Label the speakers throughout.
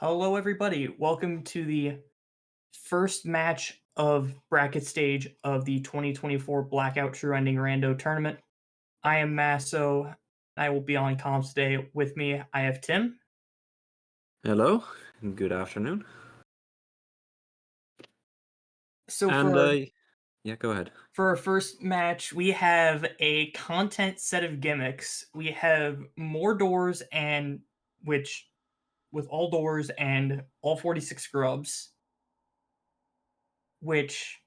Speaker 1: Hello, everybody. Welcome to the first match of bracket stage of the 2024 Blackout True Ending Rando tournament. I am Masso. I will be on comms today. With me, I have Tim.
Speaker 2: Hello, and good afternoon.
Speaker 1: So
Speaker 2: And
Speaker 1: for
Speaker 2: yeah, go ahead.
Speaker 1: for our first match, we have a content set of gimmicks. We have more doors and which with all doors and all 46 grubs, which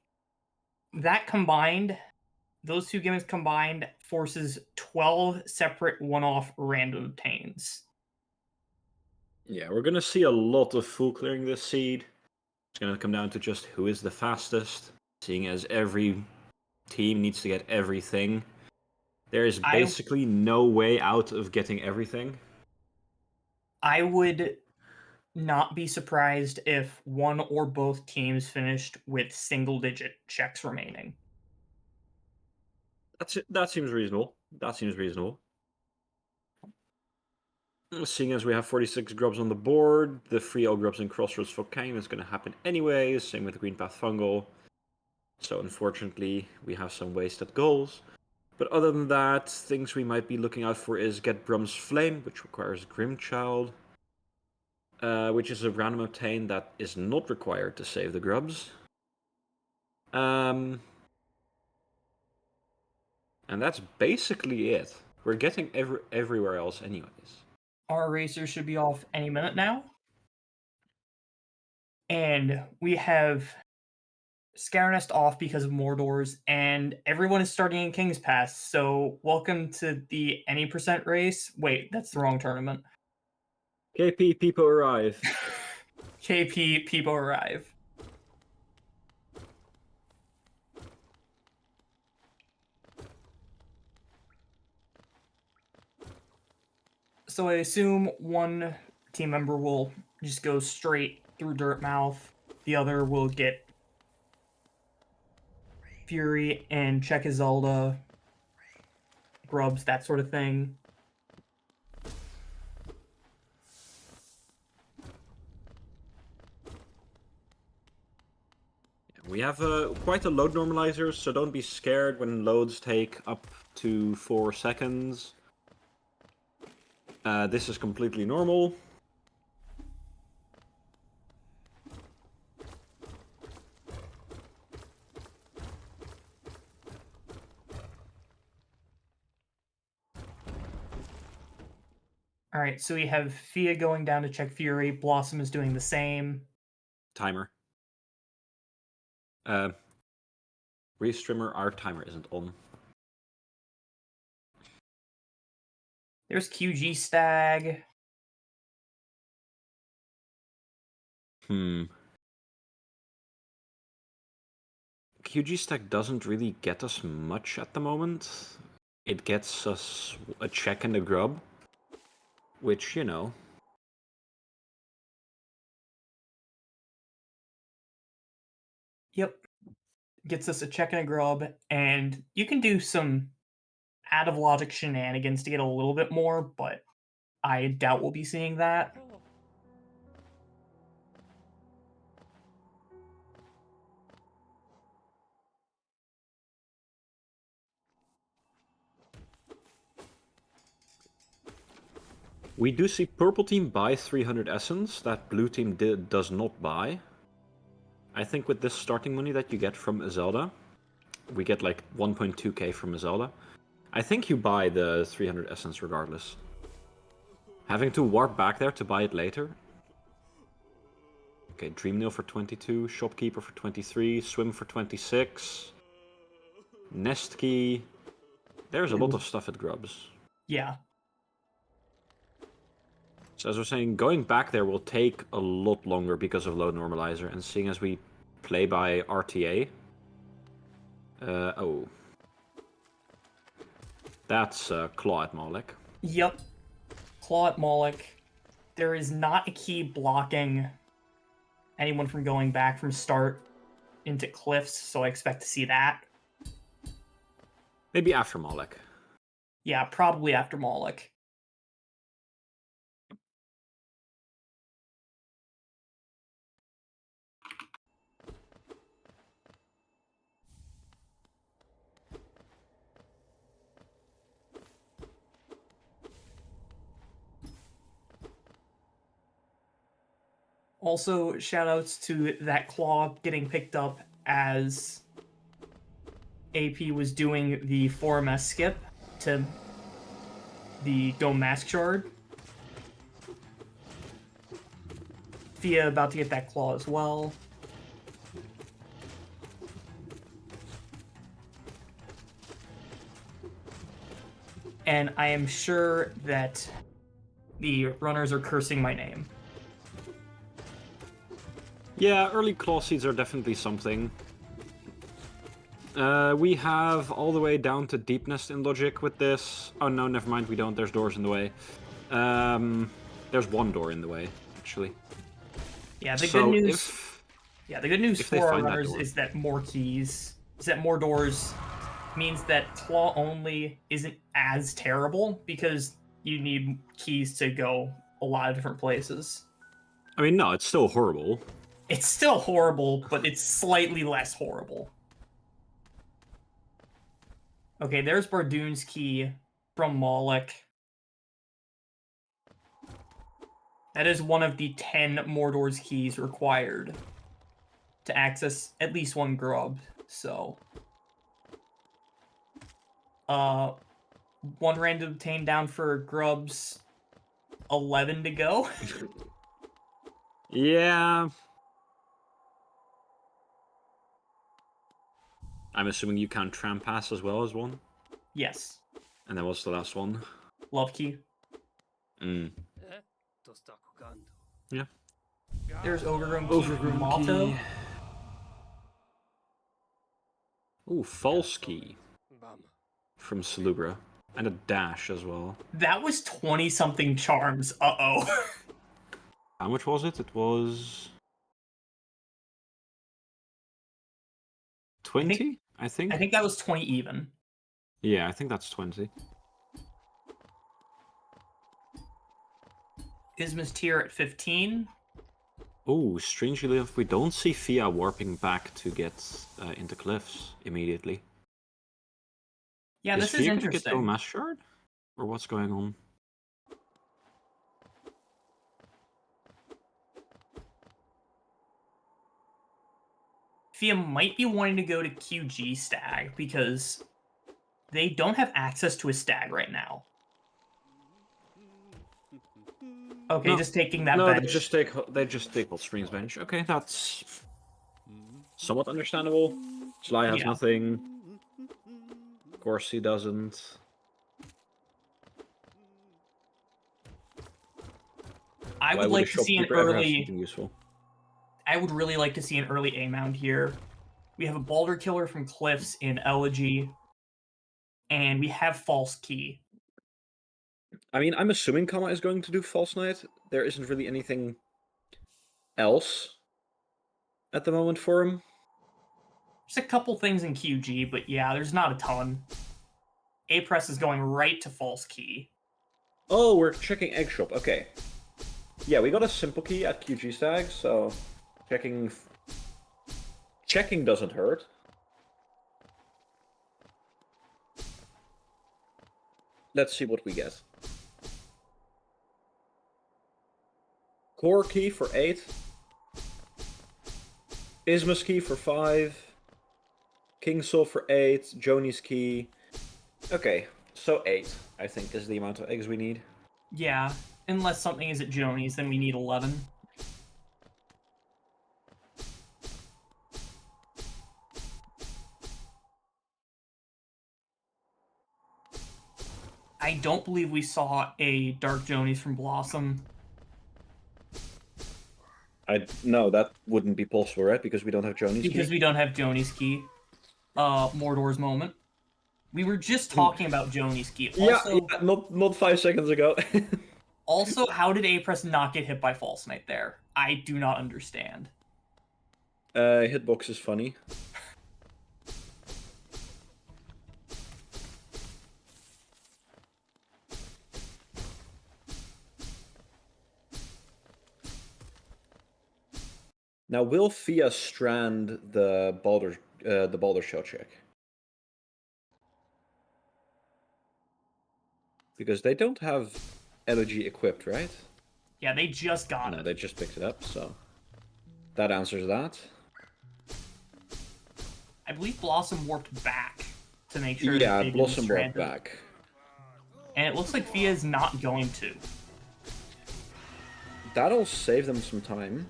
Speaker 1: that combined those two gimmicks combined forces 12 separate one-off random obtains.
Speaker 2: Yeah, we're gonna see a lot of full clearing this seed. It's gonna come down to just who is the fastest, seeing as every team needs to get everything. There is
Speaker 1: I
Speaker 2: basically no way out of getting everything.
Speaker 1: I would not be surprised if one or both teams finished with single-digit checks remaining.
Speaker 2: That seems reasonable. That seems reasonable. Seeing as we have 46 grubs on the board, the free all grubs in Crossroads Volcano is gonna happen anyways, same with the Green Path Fungal. So unfortunately, we have some wasted goals. But other than that, things we might be looking out for is Get Brum's Flame, which requires Grimchild, which is a random obtain that is not required to save the grubs. And that's basically it. We're getting everywhere else anyways.
Speaker 1: Our racers should be off any minute now. And we have Scaranest off because of Mordors, and everyone is starting in King's Pass. So welcome to the any percent race. Wait, that's the wrong tournament.
Speaker 2: KP, people arrive.
Speaker 1: KP people arrive. So I assume one team member will just go straight through Dirtmouth. The other will get Fury and check his Zelda, grubs, that sort of thing.
Speaker 2: We have quite a load normalizer, so don't be scared when loads take up to 4 seconds. This is completely normal.
Speaker 1: All right, so we have Fia going down to check Fury. Blossom is doing the same.
Speaker 2: Timer. Restreamer, our timer isn't on.
Speaker 1: There's QG Stag.
Speaker 2: QG stack doesn't really get us much at the moment. It gets us a check in the grub, which, you know.
Speaker 1: Yep. Gets us a check and a grub, and you can do some out of logic shenanigans to get a little bit more, but I doubt we'll be seeing that.
Speaker 2: We do see purple team buy 300 essence that blue team does not buy. I think with this starting money that you get from Zelda, we get like 1.2k from Zelda. I think you buy the 300 essence regardless. Having to warp back there to buy it later. Okay, Dream Nail for 22, Shopkeeper for 23, Swim for 26, Nest Key. There's a lot of stuff at Grubs.
Speaker 1: Yeah.
Speaker 2: So as I was saying, going back there will take a lot longer because of load normalizer, and seeing as we play by RTA. Oh. That's Claw at Moloch.
Speaker 1: Yep. Claw at Moloch. There is not a key blocking anyone from going back from start into cliffs, so I expect to see that.
Speaker 2: Maybe after Moloch.
Speaker 1: Yeah, probably after Moloch. Also, shoutouts to that claw getting picked up as AP was doing the 4MS skip to the Go Mask Shard. Fia about to get that claw as well. And I am sure that the runners are cursing my name.
Speaker 2: Yeah, early claw seeds are definitely something. We have all the way down to deepness in logic with this. Oh no, never mind, we don't. There's doors in the way. There's one door in the way, actually.
Speaker 1: Yeah, the
Speaker 2: So
Speaker 1: good news.
Speaker 2: if
Speaker 1: The good news
Speaker 2: if they
Speaker 1: for our
Speaker 2: find that
Speaker 1: runners
Speaker 2: door.
Speaker 1: is that more doors means that claw only isn't as terrible because you need keys to go a lot of different places.
Speaker 2: I mean, no, it's still horrible.
Speaker 1: It's still horrible, but it's slightly less horrible. Okay, there's Bardoon's key from Moloch. That is one of the 10 Mordor's keys required to access at least one grub, so... one random obtained down for grubs, 11 to go.
Speaker 2: Yeah. I'm assuming you count Tram Pass as well as one?
Speaker 1: Yes.
Speaker 2: And then what's the last one?
Speaker 1: Love key.
Speaker 2: Mm. Yeah.
Speaker 1: There's Overgrown key from Malto.
Speaker 2: key. Ooh, False Key from Salubra. And a dash as well.
Speaker 1: That was 20-something charms. Uh-oh.
Speaker 2: How much was it? It was... 20, I think?
Speaker 1: I think that was 20 even.
Speaker 2: Yeah, I think that's 20.
Speaker 1: Isma's tier at 15.
Speaker 2: Oh, strangely enough, we don't see Fia warping back to get into cliffs immediately.
Speaker 1: Yeah, this is
Speaker 2: Fia gonna
Speaker 1: interesting.
Speaker 2: get to a Mass Shard? Or what's going on?
Speaker 1: Fia might be wanting to go to QG Stag because they don't have access to a Stag right now. Okay,
Speaker 2: No,
Speaker 1: just taking that
Speaker 2: no,
Speaker 1: bench.
Speaker 2: they just take Hot Springs bench. Okay, that's somewhat understandable. Sly has nothing. Of course he doesn't.
Speaker 1: I would like to see an early...
Speaker 2: Useful?
Speaker 1: I would really like to see an early A-Mound here. We have a Balder Killer from Cliffs in Elegy. And we have False Key.
Speaker 2: I mean, I'm assuming Kama is going to do False Knight. There isn't really anything else at the moment for him.
Speaker 1: There's a couple things in QG, but yeah, there's not a ton. A-Press is going right to False Key.
Speaker 2: Oh, we're checking Egg Shop. Okay. Yeah, we got a simple key at QG Stag, so checking doesn't hurt. Let's see what we get. Core key for 8. Isma's key for 5. King Soul for 8. Joni's key. Okay, so 8, I think, is the amount of eggs we need.
Speaker 1: Yeah, unless something is at Joni's, then we need 11. I don't believe we saw a Dark Joni's from Blossom.
Speaker 2: No, that wouldn't be possible, right? Because we don't have Joni's key?
Speaker 1: Because we don't have Joni's key. Mordor's moment. We were just talking about Joni's key. Also,
Speaker 2: yeah, not 5 seconds ago.
Speaker 1: Also, how did A-Press not get hit by False Knight there? I do not understand.
Speaker 2: Hitbox is funny. Now, will Fia strand the Baldur Show check? Because they don't have Elegy equipped, right?
Speaker 1: Yeah, they just got
Speaker 2: No,
Speaker 1: it.
Speaker 2: they just picked it up, so... That answers that.
Speaker 1: I believe Blossom warped back to make sure that
Speaker 2: Yeah,
Speaker 1: they didn't
Speaker 2: Blossom
Speaker 1: strand
Speaker 2: warped
Speaker 1: it.
Speaker 2: back.
Speaker 1: And it looks like Fia is not going to.
Speaker 2: That'll save them some time.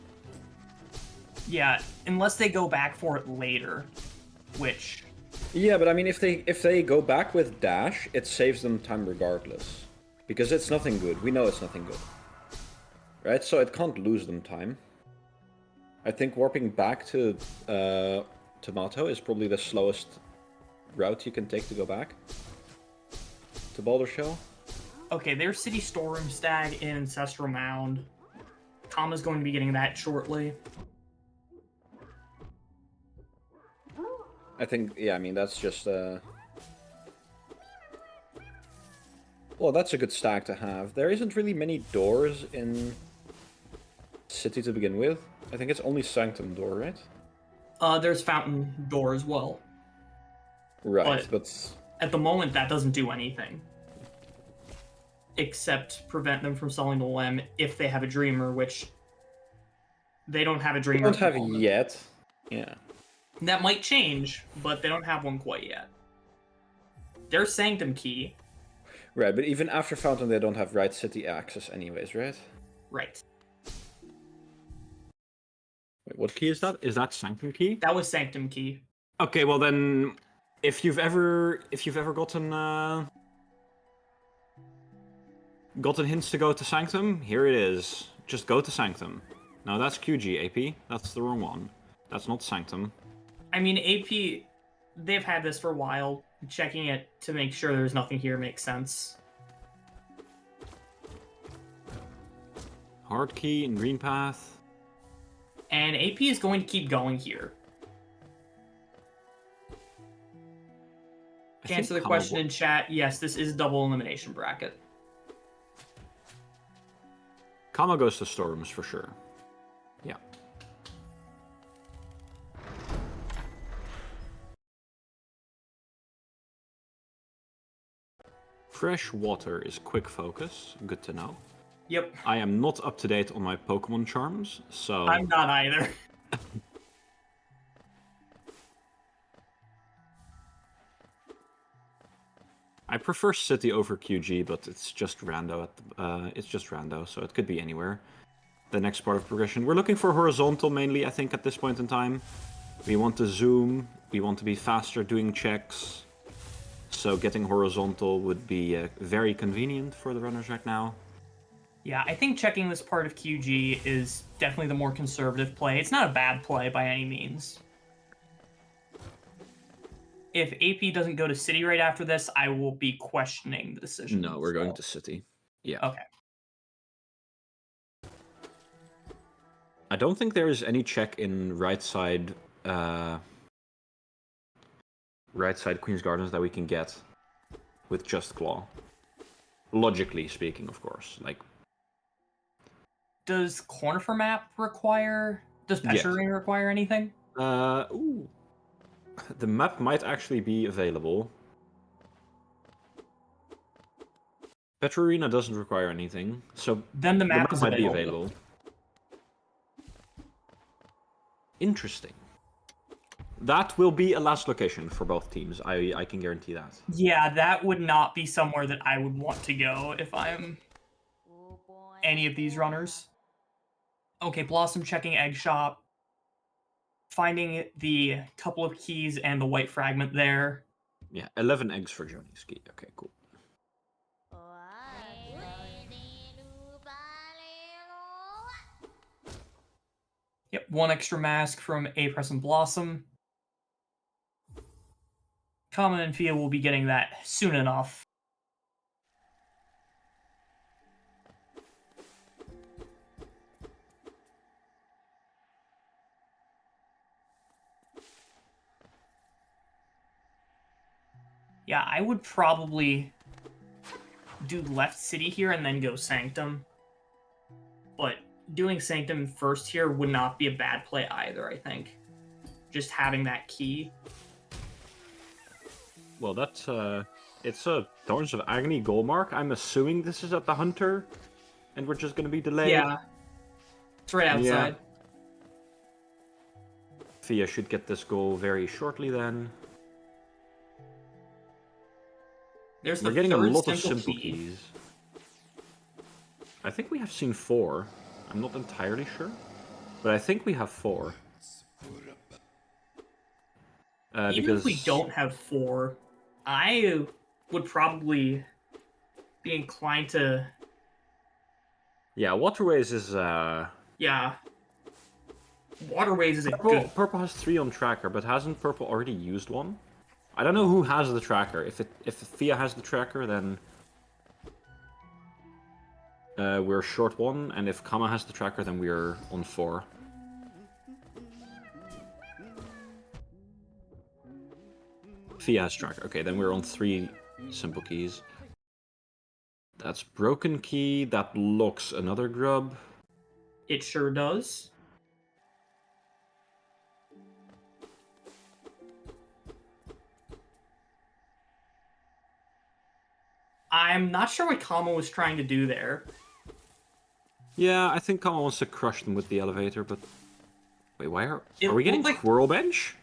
Speaker 1: Yeah, unless they go back for it later, which...
Speaker 2: Yeah, but I mean, if they go back with dash, it saves them time regardless, because it's nothing good. We know it's nothing good, right? So it can't lose them time. I think warping back to Tomato is probably the slowest route you can take to go back to Boulder Shell.
Speaker 1: Okay, there's City Storeroom Stag in Ancestral Mound. Kama's going to be getting that shortly.
Speaker 2: I think, yeah, I mean, that's just... Well, that's a good stack to have. There isn't really many doors in City to begin with. I think it's only Sanctum door, right?
Speaker 1: There's Fountain Door as well.
Speaker 2: Right,
Speaker 1: but at the moment, that doesn't do anything. Except prevent them from selling the Lem if they have a Dreamer, which they don't have a Dreamer.
Speaker 2: They don't have yet. Yeah.
Speaker 1: That might change, but they don't have one quite yet. There's Sanctum Key.
Speaker 2: Right, but even after Fountain, they don't have right city access anyways, right?
Speaker 1: Right.
Speaker 2: Wait, what key is that? Is that Sanctum Key?
Speaker 1: That was Sanctum Key.
Speaker 2: Okay, well then, if you've ever gotten hints to go to Sanctum, here it is. Just go to Sanctum. No, that's QG, AP. That's the wrong one. That's not Sanctum.
Speaker 1: I mean, AP, they've had this for a while. Checking it to make sure there's nothing here makes sense.
Speaker 2: Hard key in green path.
Speaker 1: And AP is going to keep going here. To answer the question in chat, yes, this is double elimination bracket.
Speaker 2: Kama goes to Storms for sure. Yeah. Fresh water is quick focus. Good to know.
Speaker 1: Yep.
Speaker 2: I am not up to date on my Pokemon charms, so...
Speaker 1: I'm not either.
Speaker 2: I prefer City over QG, but it's just rando so it could be anywhere. The next part of progression. We're looking for horizontal mainly, I think, at this point in time. We want to zoom, we want to be faster doing checks. So getting horizontal would be very convenient for the runners right now.
Speaker 1: Yeah, I think checking this part of QG is definitely the more conservative play. It's not a bad play by any means. If AP doesn't go to City right after this, I will be questioning the decision.
Speaker 2: No, we're going to City. Yeah.
Speaker 1: Okay.
Speaker 2: I don't think there is any check in right side Queen's Gardens that we can get with just Claw. Logically speaking, of course. Like,
Speaker 1: does Cornifer Map require... Does Petra require anything?
Speaker 2: Ooh. The map might actually be available. Petra Arena doesn't require anything, so
Speaker 1: then the map
Speaker 2: might be available. Interesting. That will be a last location for both teams. I can guarantee that.
Speaker 1: Yeah, that would not be somewhere that I would want to go if I'm any of these runners. Okay, Blossom checking Egg Shop. Finding the couple of keys and the white fragment there.
Speaker 2: Yeah, 11 eggs for Johnny's key. Okay, cool.
Speaker 1: Yep, one extra mask from Apress and Blossom. Common and Fia will be getting that soon enough. Yeah, I would probably do left City here and then go Sanctum. But doing Sanctum first here would not be a bad play either, I think. Just having that key.
Speaker 2: Well, that's, it's a Thorns of Agony goal mark. I'm assuming this is at the Hunter, and we're just going to be delayed.
Speaker 1: Yeah. It's right outside.
Speaker 2: Fia should get this goal very shortly then.
Speaker 1: There's
Speaker 2: We're
Speaker 1: the
Speaker 2: getting a
Speaker 1: third
Speaker 2: lot of
Speaker 1: simple
Speaker 2: simple
Speaker 1: key.
Speaker 2: keys. I think we have seen 4. I'm not entirely sure, but I think we have 4.
Speaker 1: Even if we
Speaker 2: Because
Speaker 1: don't have 4, I would probably be inclined to...
Speaker 2: yeah, Waterways is
Speaker 1: Yeah. Waterways is a good...
Speaker 2: Purple has 3 on tracker, but hasn't Purple already used 1? I don't know who has the tracker. If Fia has the tracker, then we're short 1, and if Kama has the tracker, then we're on 4. Fia has tracker. Okay, then we're on 3 simple keys. That's broken key. That locks another grub.
Speaker 1: It sure does. I'm not sure what Kama was trying to do there.
Speaker 2: Yeah, I think Kama wants to crush them with the elevator, but... Wait, why are
Speaker 1: It
Speaker 2: we getting
Speaker 1: looked like-
Speaker 2: Quirrell Bench?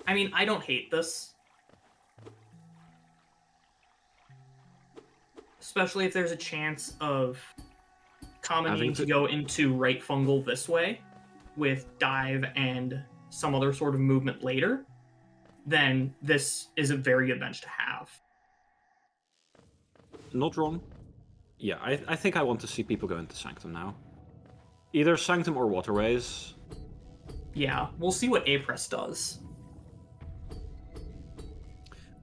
Speaker 1: I mean, I don't hate this. Especially if there's a chance of Kama needing to go into right fungal this way with dive and some other sort of movement later, then this is a very good bench to have.
Speaker 2: Not wrong. Yeah, I think I want to see people go into Sanctum now. Either Sanctum or Waterways.
Speaker 1: Yeah, we'll see what Apress does.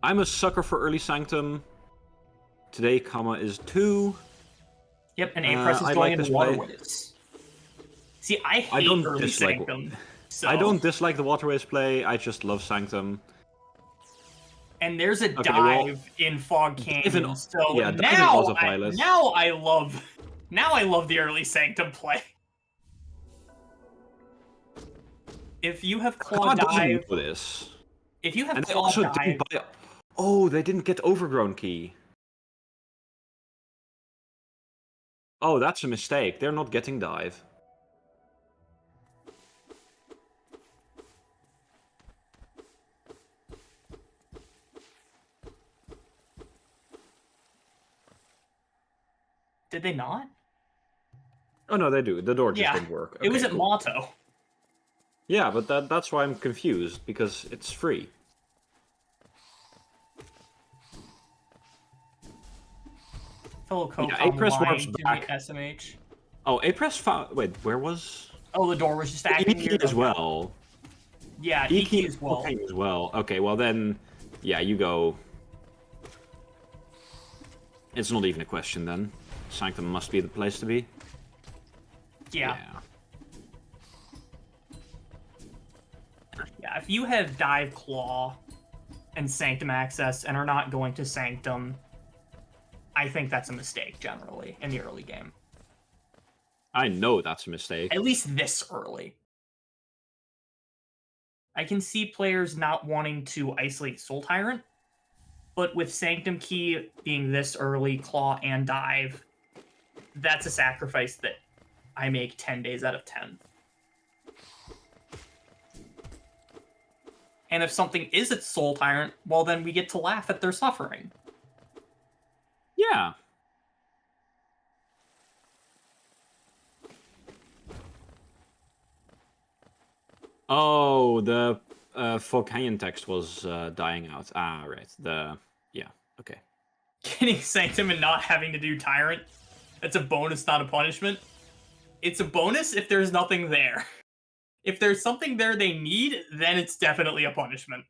Speaker 2: I'm a sucker for early Sanctum. Today, Kama is 2.
Speaker 1: Yep, and Apress is
Speaker 2: I
Speaker 1: going
Speaker 2: like this
Speaker 1: into
Speaker 2: play.
Speaker 1: Waterways. See, I hate
Speaker 2: don't
Speaker 1: early
Speaker 2: dislike
Speaker 1: Sanctum. So...
Speaker 2: I don't dislike the Waterways play, I just love Sanctum.
Speaker 1: And there's a
Speaker 2: Okay,
Speaker 1: dive in Fog Canyon, so
Speaker 2: yeah, dive in
Speaker 1: now
Speaker 2: Autopilot.
Speaker 1: I love the early Sanctum play. If you have Claw Dive,
Speaker 2: know this.
Speaker 1: if you have
Speaker 2: And they
Speaker 1: Claw
Speaker 2: also
Speaker 1: Dive,
Speaker 2: didn't buy... Oh, they didn't get Overgrown Key. Oh, that's a mistake. They're not getting Dive.
Speaker 1: did they not?
Speaker 2: Oh no, they do. The door just didn't work.
Speaker 1: It was
Speaker 2: Okay,
Speaker 1: at
Speaker 2: cool.
Speaker 1: Motto.
Speaker 2: Yeah, but that's why I'm confused, because it's free.
Speaker 1: Fellow
Speaker 2: Yeah,
Speaker 1: Cocom
Speaker 2: Apress
Speaker 1: lying
Speaker 2: warps
Speaker 1: to
Speaker 2: back.
Speaker 1: the SMH.
Speaker 2: Oh, Apress found... Wait, where was...
Speaker 1: Oh, the door was just acting
Speaker 2: EK
Speaker 1: here.
Speaker 2: as well.
Speaker 1: Yeah, EK as well.
Speaker 2: As well. Okay, well then... Yeah, you go... It's not even a question then. Sanctum must be the place to be.
Speaker 1: Yeah. Yeah, if you have Dive Claw and Sanctum access and are not going to Sanctum, I think that's a mistake, generally, in the early game.
Speaker 2: I know that's a mistake.
Speaker 1: At least this early. I can see players not wanting to isolate Soul Tyrant, but with Sanctum Key being this early, Claw and Dive, that's a sacrifice that I make 10 days out of 10. And if something is at Soul Tyrant, well, then we get to laugh at their suffering.
Speaker 2: Yeah. Oh, the Fog Canyon text was dying out. Ah, right. Yeah, okay.
Speaker 1: Getting Sanctum and not having to do Tyrant, that's a bonus, not a punishment. It's a bonus if there's nothing there. If there's something there they need, then it's definitely a punishment.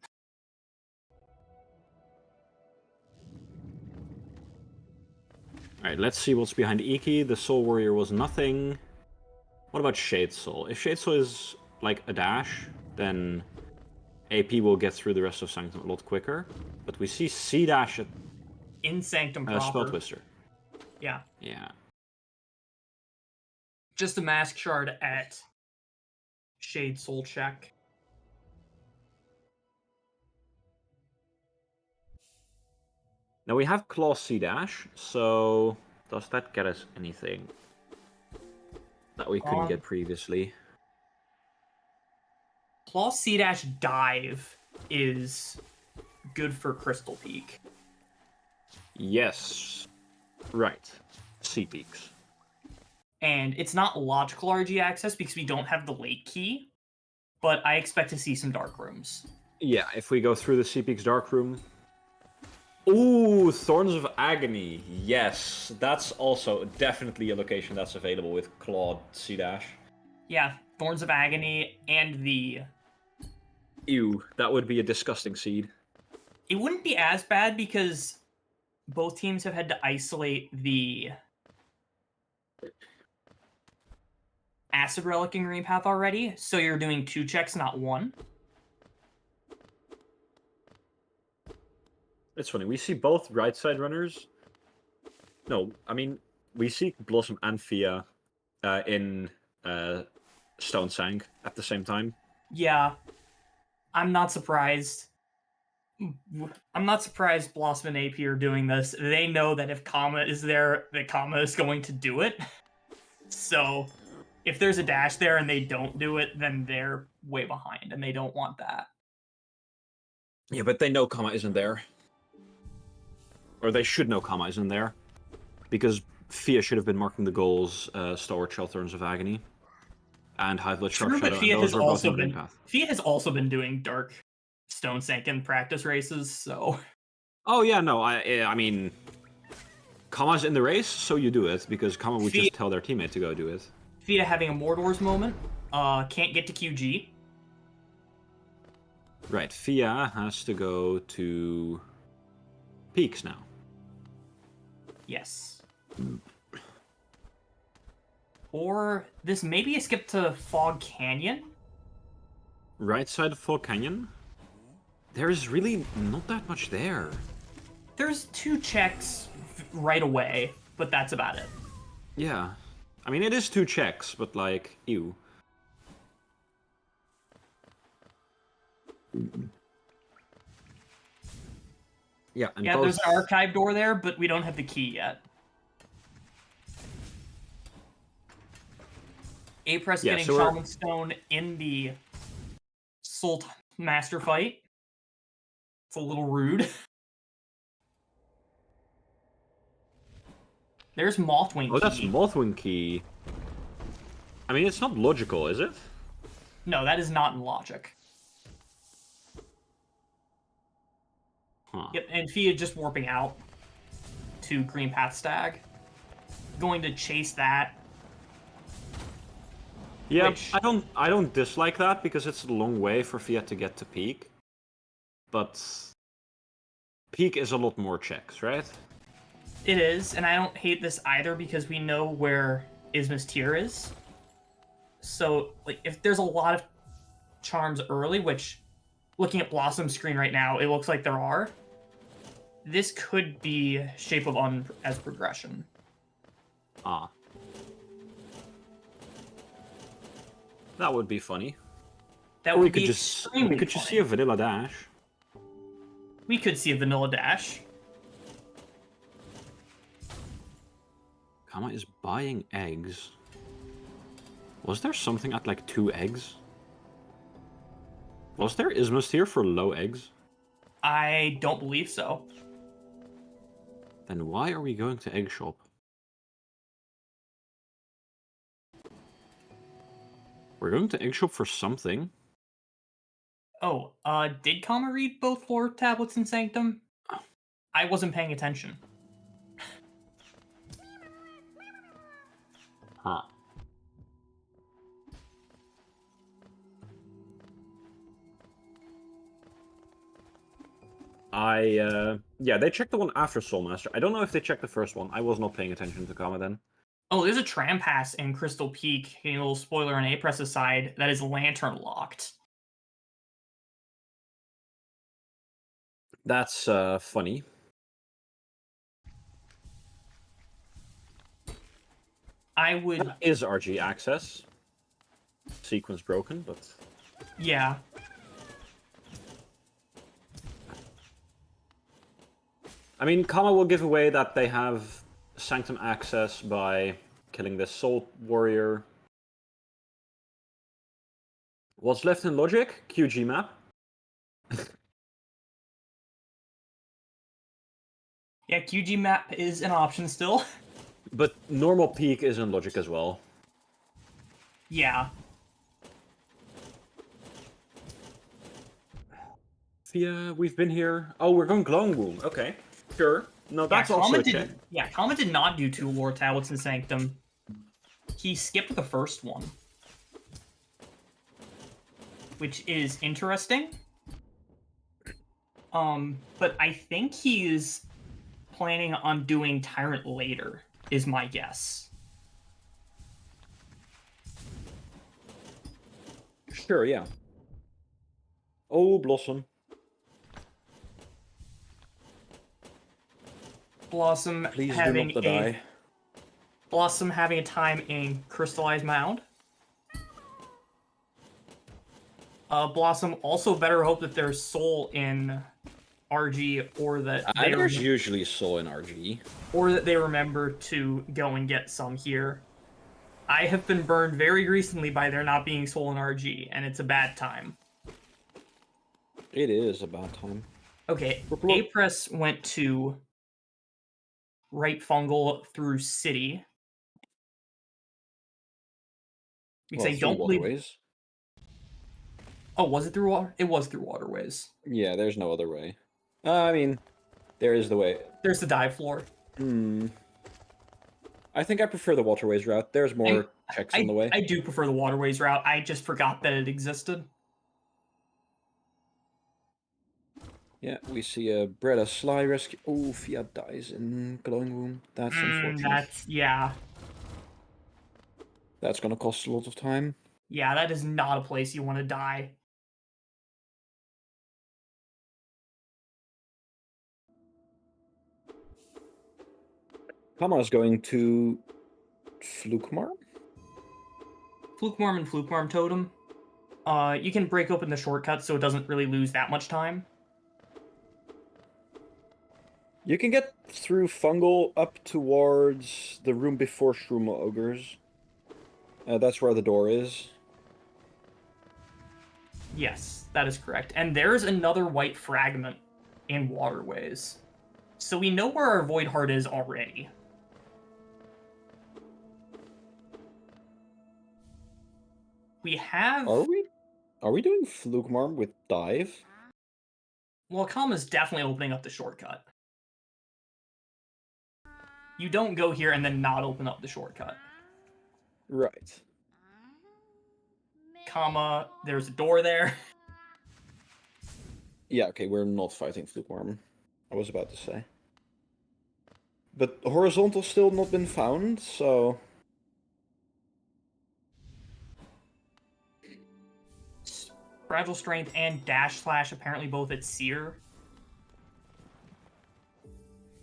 Speaker 2: Alright, let's see what's behind Iki. The Soul Warrior was nothing. What about Shade Soul? If Shade Soul is like a dash, then AP will get through the rest of Sanctum a lot quicker. But we see C dash at
Speaker 1: In Sanctum proper.
Speaker 2: Spell Twister.
Speaker 1: Yeah.
Speaker 2: Yeah.
Speaker 1: Just a Mask Shard at Shade Soul check.
Speaker 2: Now we have Claw C dash, so does that get us anything that we couldn't get previously?
Speaker 1: Claw C-Dash Dive is good for Crystal Peak.
Speaker 2: Yes. Right. Sea Peaks.
Speaker 1: And it's not logical RG access because we don't have the late key, but I expect to see some dark rooms.
Speaker 2: Yeah, if we go through the Sea Peaks Dark Room. Ooh, Thorns of Agony. Yes, that's also definitely a location that's available with Clawed C-Dash.
Speaker 1: Yeah, Thorns of Agony and the...
Speaker 2: Ew, that would be a disgusting seed.
Speaker 1: It wouldn't be as bad because both teams have had to isolate the Acid Relic and Green Path already, so you're doing 2 checks, not 1.
Speaker 2: It's funny, we see both right side runners. No, I mean, we see Blossom and Fia in Stone Sank at the same time.
Speaker 1: Yeah, I'm not surprised. I'm not surprised Blossom and AP are doing this. They know that if Kama is there, that Kama is going to do it. So if there's a dash there and they don't do it, then they're way behind, and they don't want that.
Speaker 2: Yeah, but they know Kama isn't there. Or they should know Kama isn't there. Because Fia should have been marking the goals, Stalwart Shell, Thorns of Agony, and High Blood Sharp
Speaker 1: True, but
Speaker 2: Shadow,
Speaker 1: Fia
Speaker 2: and those
Speaker 1: has
Speaker 2: were both
Speaker 1: also
Speaker 2: in Green
Speaker 1: been
Speaker 2: Path.
Speaker 1: Fia has also been doing Dark Stone Sank in practice races, so
Speaker 2: Oh yeah, no, I mean, Kama's in the race, so you do it, because Kama would
Speaker 1: Fia,
Speaker 2: just tell their teammate to go do it.
Speaker 1: Fia having a Mordor's moment, can't get to QG.
Speaker 2: Right, Fia has to go to Peaks now.
Speaker 1: Yes. Or this may be a skip to Fog Canyon.
Speaker 2: Right side of Fog Canyon? There's really not that much there.
Speaker 1: There's 2 checks right away, but that's about it.
Speaker 2: Yeah. I mean, it is 2 checks, but like, ew. Yeah, and
Speaker 1: Yeah,
Speaker 2: both...
Speaker 1: there's an archive door there, but we don't have the key yet. A-Press getting Shaman Stone in the Soul Master fight. It's a little rude. There's Mothwing Key.
Speaker 2: Oh, that's Mothwing Key. I mean, it's not logical, is it?
Speaker 1: No, that is not in logic.
Speaker 2: Huh.
Speaker 1: Yep, and Fia just warping out to Green Path Stag. Going to chase that.
Speaker 2: Yeah,
Speaker 1: Which...
Speaker 2: I don't dislike that because it's a long way for Fia to get to Peak. But Peak is a lot more checks, right?
Speaker 1: It is, and I don't hate this either because we know where Isma's tier is. So, like, if there's a lot of charms early, which, looking at Blossom's screen right now, it looks like there are, this could be Shape of Un as progression.
Speaker 2: Ah. That would be funny.
Speaker 1: That
Speaker 2: or
Speaker 1: would
Speaker 2: we could
Speaker 1: be
Speaker 2: just
Speaker 1: extremely funny.
Speaker 2: See a vanilla dash.
Speaker 1: We could see a vanilla dash.
Speaker 2: Kama is buying eggs. Was there something at like 2 eggs? Was there Ismus here for low eggs?
Speaker 1: I don't believe so.
Speaker 2: Then why are we going to Egg Shop? We're going to Egg Shop for something.
Speaker 1: Oh, did Kama read both floor tablets in Sanctum? I wasn't paying attention.
Speaker 2: Huh. Yeah, they checked the one after Soulmaster. I don't know if they checked the first one. I was not paying attention to Kama then.
Speaker 1: Oh, there's a tram pass in Crystal Peak, a little spoiler on A-Press's side, that is lantern locked.
Speaker 2: That's funny.
Speaker 1: I would...
Speaker 2: That is RG access. Sequence broken, but...
Speaker 1: Yeah.
Speaker 2: I mean, Kama will give away that they have Sanctum access by killing this Soul Warrior. What's left in Logic? QG map.
Speaker 1: Yeah, QG map is an option still.
Speaker 2: But normal peak is in Logic as well.
Speaker 1: Yeah.
Speaker 2: Yeah, we've been here. Oh, we're going Glowing Womb. Okay, sure. No, that's also a check.
Speaker 1: Kama did not do 2 Lore Tablets in Sanctum. He skipped the first one. Which is interesting. But I think he's planning on doing Tyrant later, is my guess.
Speaker 2: Sure, yeah. Oh, Blossom.
Speaker 1: Blossom
Speaker 2: Please
Speaker 1: having
Speaker 2: do not die.
Speaker 1: Blossom having a time in Crystallized Mound. Blossom also better hope that there's soul in RG, or that
Speaker 2: there's usually soul in RG.
Speaker 1: Or that they remember to go and get some here. I have been burned very recently by there not being soul in RG, and it's a bad time.
Speaker 2: It is a bad time.
Speaker 1: Okay, A-Press went to right fungal through city. Because I don't believe...
Speaker 2: Waterways.
Speaker 1: Oh, was it through water? It was through waterways.
Speaker 2: Yeah, there's no other way. I mean, there is the way.
Speaker 1: There's the dive floor.
Speaker 2: I think I prefer the waterways route. There's more checks on the way.
Speaker 1: I do prefer the waterways route. I just forgot that it existed.
Speaker 2: Yeah, we see a Bretta Sly rescue. Oh, Fiat dies in Glowing Womb. That's unfortunate.
Speaker 1: Yeah.
Speaker 2: That's gonna cost a lot of time.
Speaker 1: Yeah, that is not a place you want to die.
Speaker 2: Kama is going to Flukemar?
Speaker 1: Flukemarm and Flukemarm Totem. You can break open the shortcut so it doesn't really lose that much time.
Speaker 2: You can get through Fungal up towards the room before Shroomal Ogres. That's where the door is.
Speaker 1: Yes, that is correct. And there's another white fragment in Waterways. So we know where our Void Heart is already. We have...
Speaker 2: Are we doing Flukmarm with Dive?
Speaker 1: Well, Kama's definitely opening up the shortcut. You don't go here and then not open up the shortcut.
Speaker 2: Right.
Speaker 1: Kama, there's a door there.
Speaker 2: Yeah, okay, we're not fighting Flukmarm. I was about to say. But Horizontal's still not been found, so...
Speaker 1: Fragile Strength and Dash Slash apparently both at Seer.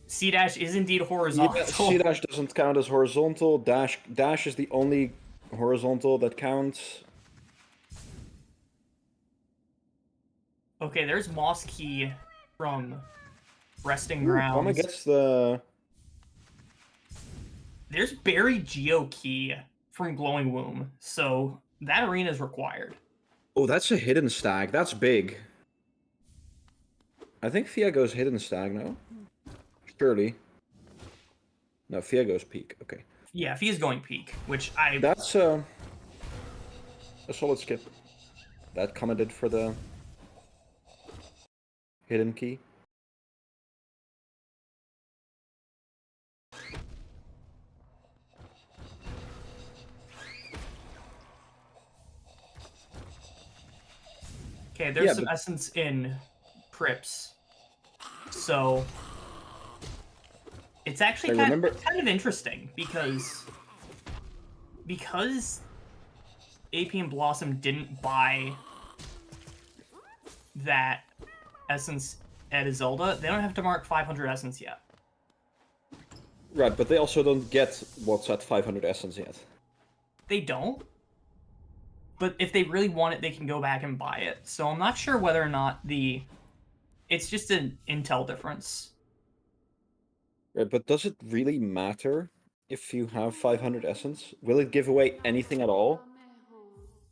Speaker 1: C-Dash is indeed horizontal.
Speaker 2: Yeah, C-Dash doesn't count as horizontal. Dash is the only horizontal that counts.
Speaker 1: Okay, there's Moss Key from Resting Grounds.
Speaker 2: Kama gets the...
Speaker 1: There's Buried Geo Key from Glowing Womb, so that arena is required.
Speaker 2: Oh, that's a hidden stag. That's big. I think Fiego's hidden stag now. Surely. No, Fiego's peak. Okay.
Speaker 1: Yeah, if he's going peak, which I...
Speaker 2: That's a solid skip. That Kama did for the hidden key.
Speaker 1: Okay, there's some essence in Crips. So... It's actually kind of interesting, because AP and Blossom didn't buy that essence at Zelda, they don't have to mark 500 essence yet.
Speaker 2: Right, but they also don't get what's at 500 essence yet.
Speaker 1: They don't? But if they really want it, they can go back and buy it. So I'm not sure whether or not it's just an intel difference.
Speaker 2: Right, but does it really matter if you have 500 essence? Will it give away anything at all?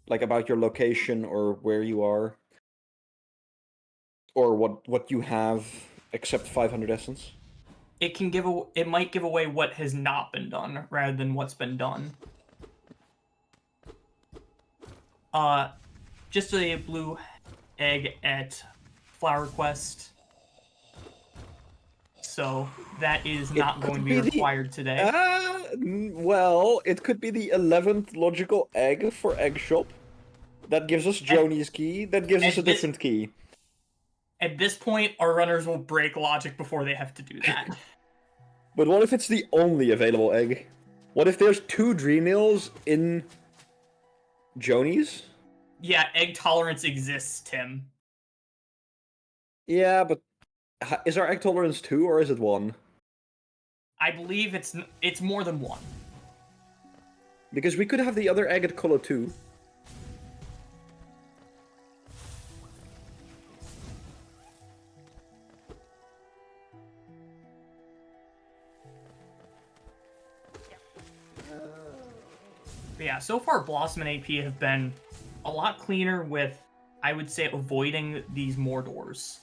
Speaker 2: Like about your location or where you are? Or what you have except 500 essence?
Speaker 1: It might give away what has not been done rather than what's been done. Just a blue egg at Flower Quest. So that is not going to be required today.
Speaker 2: Well, it could be the 11th logical egg for Egg Shop. That gives us Joni's key. That gives us a different key.
Speaker 1: At this point, our runners will break logic before they have to do that.
Speaker 2: But what if it's the only available egg? What if there's 2 Dreamnails in Joni's?
Speaker 1: Yeah, egg tolerance exists, Tim.
Speaker 2: Yeah, but is our egg tolerance 2 or is it 1?
Speaker 1: I believe it's more than 1.
Speaker 2: Because we could have the other egg at color 2.
Speaker 1: But yeah, so far Blossom and AP have been a lot cleaner with, I would say, avoiding these Mordors.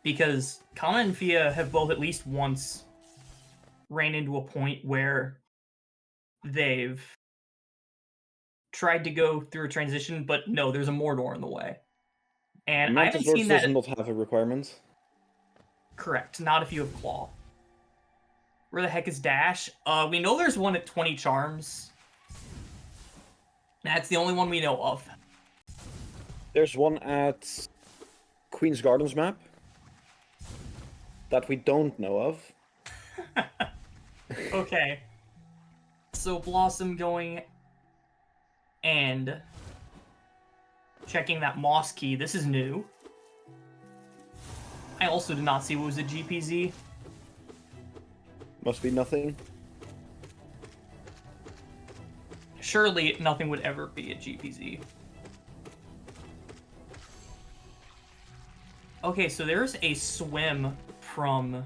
Speaker 1: Because Kama and Fia have both at least once ran into a point where they've tried to go through a transition, but no, there's a Mordor in the way. And I haven't seen that.
Speaker 2: Does not have a requirement.
Speaker 1: Correct, not if you have Claw. Where the heck is Dash? We know there's one at 20 charms. That's the only one we know of.
Speaker 2: There's one at Queen's Gardens map that we don't know of.
Speaker 1: Okay. So Blossom going and checking that Moss key. This is new. I also did not see what was a GPZ.
Speaker 2: Must be nothing.
Speaker 1: Surely nothing would ever be a GPZ. Okay, so there's a swim from...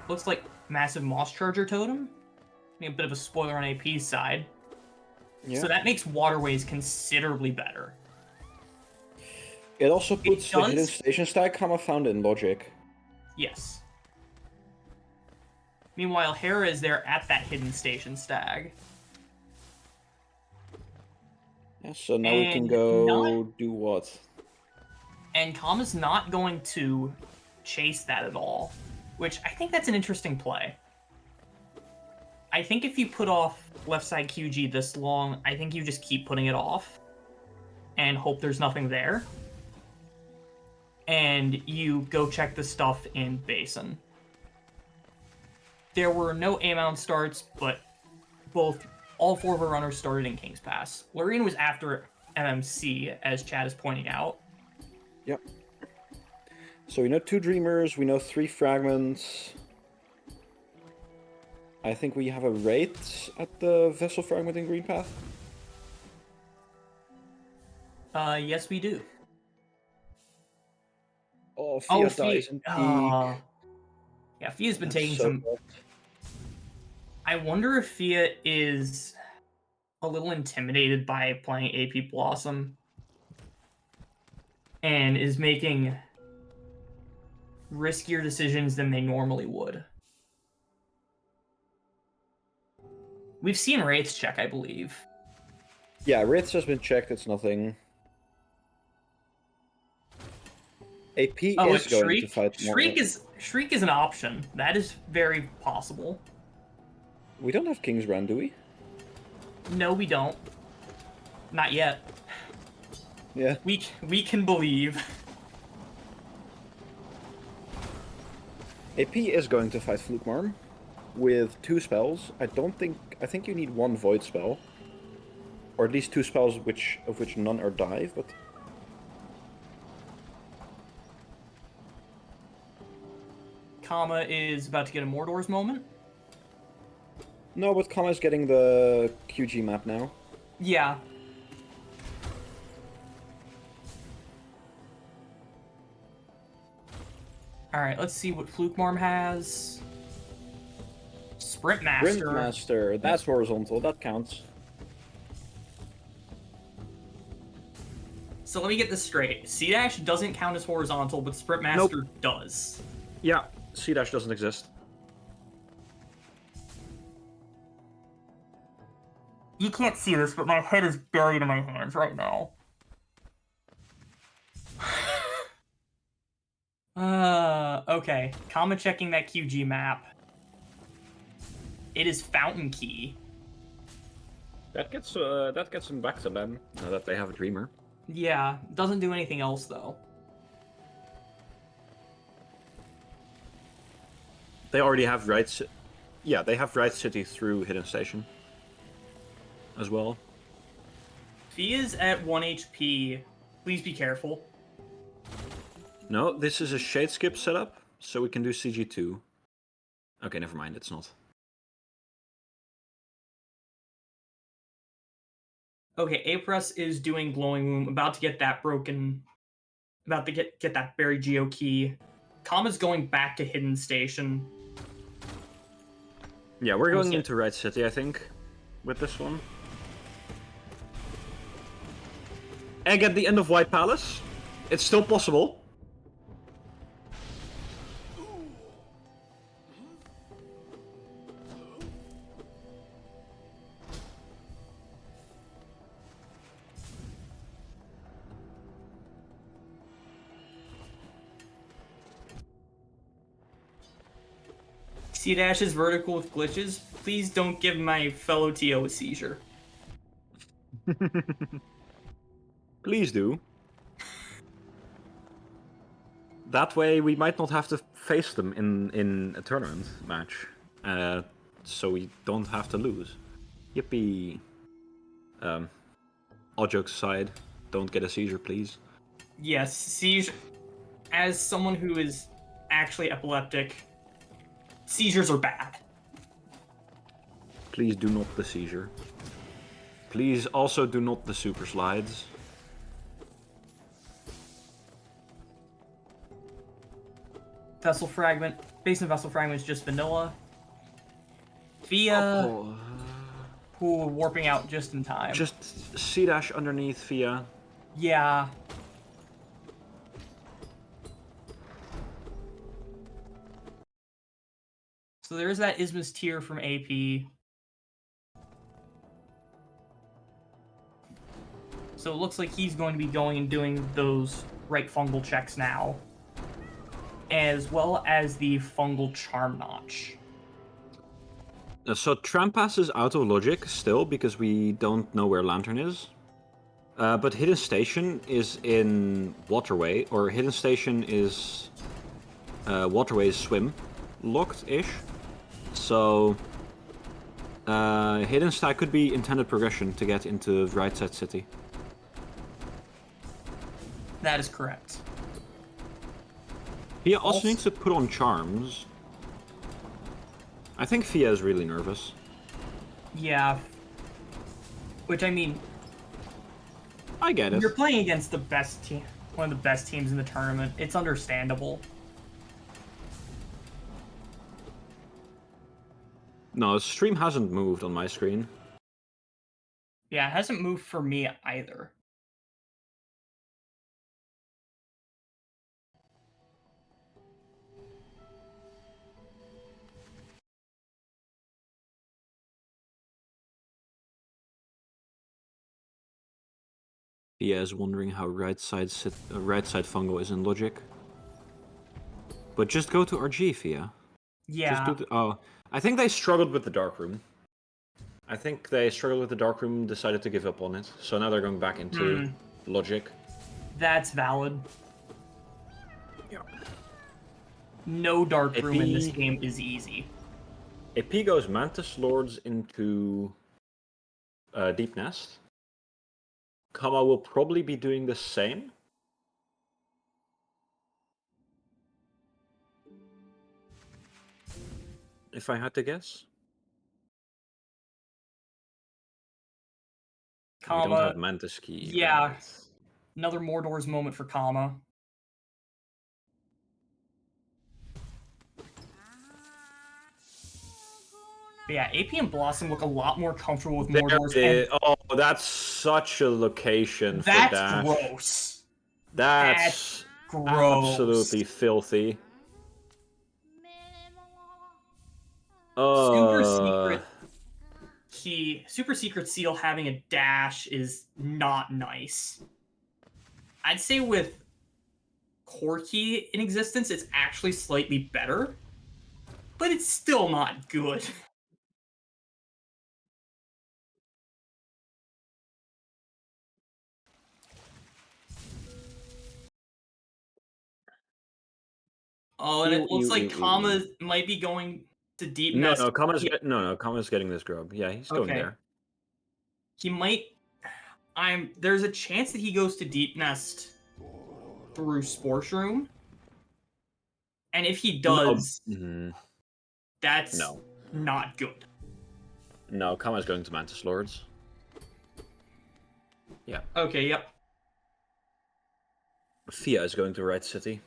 Speaker 1: looks like massive Moss Charger Totem. A bit of a spoiler on AP's side. Yeah. So that makes Waterways considerably better.
Speaker 2: It also puts the hidden station stack Kama found in Logic.
Speaker 1: Yes. Meanwhile, Hera is there at that hidden station stag.
Speaker 2: Yeah, so now we can go do what?
Speaker 1: And Kama's not going to chase that at all, which I think that's an interesting play. I think if you put off left side QG this long, I think you just keep putting it off and hope there's nothing there. And you go check the stuff in Basin. There were no A-mount starts, but all 4 of our runners started in King's Pass. Lorene was after MMC, as Chad is pointing out.
Speaker 2: Yep. So we know 2 Dreamers, we know 3 Fragments. I think we have a raid at the Vessel Fragment in Green Path.
Speaker 1: Yes, we do.
Speaker 2: Oh, Fia dies in peak.
Speaker 1: Yeah, Fia's been taking some... Bad. I wonder if Fia is a little intimidated by playing AP Blossom and is making riskier decisions than they normally would. We've seen Wraiths check, I believe.
Speaker 2: Yeah, Wraiths has been checked, it's nothing. AP is going to fight more.
Speaker 1: Shriek is an option. That is very possible.
Speaker 2: We don't have King's Brand, do we?
Speaker 1: No, we don't. Not yet.
Speaker 2: Yeah.
Speaker 1: We can believe.
Speaker 2: AP is going to fight Flukmarm with 2 spells. I think you need 1 Void spell. Or at least 2 spells of which none are dive, but...
Speaker 1: Kama is about to get a Mordor's moment.
Speaker 2: No, but Kama is getting the QG map now.
Speaker 1: Yeah. Alright, let's see what Flukmarm has. Sprint Master.
Speaker 2: Master. That's horizontal. That counts.
Speaker 1: So let me get this straight. C-Dash doesn't count as horizontal, but Sprint Master does.
Speaker 2: Yeah, C-Dash doesn't exist.
Speaker 1: You can't see this, but my head is buried in my hands right now. Okay. Comma checking that QG map. It is Fountain Key.
Speaker 2: That gets them back to them, now that they have a Dreamer.
Speaker 1: Yeah, doesn't do anything else, though.
Speaker 2: They already have Right... Yeah, they have Right City through Hidden Station. As well.
Speaker 1: Fia's at 1 HP. Please be careful.
Speaker 2: No, this is a Shade Skip setup, so we can do CG2. Okay, never mind, it's not.
Speaker 1: Okay, Apress is doing Glowing Womb, about to get that broken. About to get that buried Geo key. Kama's going back to Hidden Station.
Speaker 2: Yeah, we're going into Right City, I think, with this one. Egg at the end of White Palace. It's still possible.
Speaker 1: C-Dash is vertical with glitches. Please don't give my fellow TO a seizure.
Speaker 2: Please do. That way we might not have to face them in a tournament match. So we don't have to lose. Yippee. All jokes aside, don't get a seizure, please.
Speaker 1: Yes, seizure. As someone who is actually epileptic, seizures are bad.
Speaker 2: Please do not the seizure. Please also do not the super slides.
Speaker 1: Vessel Fragment. Basement Vessel Fragment is just vanilla. Fia. Who warping out just in time.
Speaker 2: Just C-Dash underneath Fia.
Speaker 1: Yeah. So there's that Ismus tier from AP. So it looks like he's going to be going and doing those right fungal checks now. As well as the fungal charm notch.
Speaker 2: So Trampas is out of logic still, because we don't know where Lantern is. But Hidden Station is in Waterway, or Hidden Station is Waterway's swim locked-ish. So Hidden Stack could be intended progression to get into Right Side City.
Speaker 1: That is correct.
Speaker 2: Fia also needs to put on charms. I think Fia is really nervous.
Speaker 1: Yeah. Which, I mean...
Speaker 2: I get it.
Speaker 1: You're playing against the best team, one of the best teams in the tournament. It's understandable.
Speaker 2: No, stream hasn't moved on my screen.
Speaker 1: Yeah, it hasn't moved for me either.
Speaker 2: Fia is wondering how right side fungal is in logic. But just go to RG, Fia.
Speaker 1: Yeah.
Speaker 2: Just do I think they struggled with the dark room. I think they struggled with the dark room, decided to give up on it. So now they're going back into logic.
Speaker 1: That's valid.
Speaker 2: Yeah.
Speaker 1: No dark room in this game is easy.
Speaker 2: AP goes Mantis Lords into Deep Nest. Kama will probably be doing the same. If I had to guess.
Speaker 1: Kama,
Speaker 2: we don't have Mantis Key.
Speaker 1: Yeah.
Speaker 2: Right.
Speaker 1: Another Mordor's moment for Kama. But yeah, AP and Blossom look a lot more comfortable with
Speaker 2: There
Speaker 1: more doors.
Speaker 2: it
Speaker 1: And
Speaker 2: is. Oh, that's such a location for
Speaker 1: that's
Speaker 2: dash.
Speaker 1: gross. That's
Speaker 2: That's
Speaker 1: gross.
Speaker 2: absolutely filthy.
Speaker 1: Super
Speaker 2: Uh,
Speaker 1: secret super secret seal having a dash is not nice. I'd say with core key in existence, it's actually slightly better, but it's still not good. Oh, and it
Speaker 2: ew,
Speaker 1: looks
Speaker 2: ew,
Speaker 1: like
Speaker 2: ew, ew, ew.
Speaker 1: Kama might be going to deep
Speaker 2: No,
Speaker 1: nest.
Speaker 2: no, Kama's getting this grub. Yeah, he's going
Speaker 1: Okay.
Speaker 2: there.
Speaker 1: He might. There's a chance that he goes to deep nest through Sports Room, and if he
Speaker 2: No,
Speaker 1: does, that's
Speaker 2: no,
Speaker 1: not good.
Speaker 2: no. Kama's going to Mantis Lords. Yeah.
Speaker 1: Okay. Yep.
Speaker 2: Fia is going to Red City.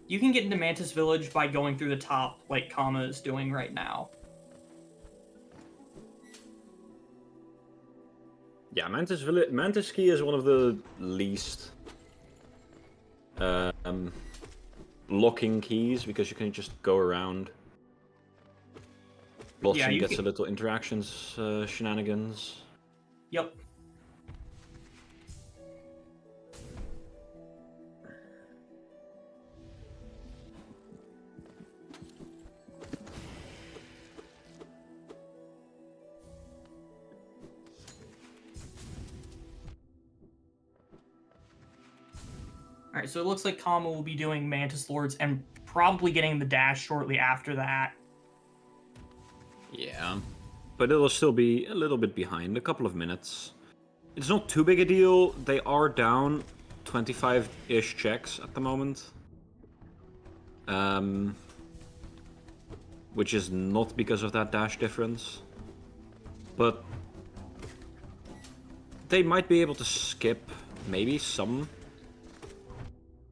Speaker 1: You can get into Mantis Village by going through the top, like Kama is doing right now.
Speaker 2: Yeah, Mantis Key is one of the least locking keys because you can just go around. Blossom gets a little interactions shenanigans.
Speaker 1: Yep. Alright, so it looks like Kama will be doing Mantis Lords and probably getting the dash shortly after that.
Speaker 2: Yeah. But it'll still be a little bit behind, a couple of minutes. It's not too big a deal. They are down 25-ish checks at the moment. Which is not because of that dash difference. But they might be able to skip maybe some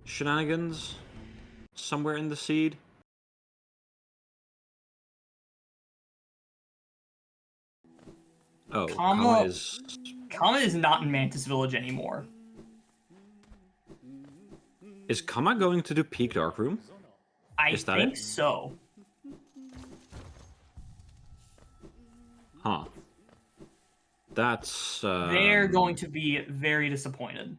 Speaker 2: shenanigans somewhere in the seed. Oh, Kama
Speaker 1: is not in Mantis Village anymore.
Speaker 2: Is Kama going to do Peak Dark Room?
Speaker 1: I think so.
Speaker 2: Huh. That's...
Speaker 1: They're going to be very disappointed.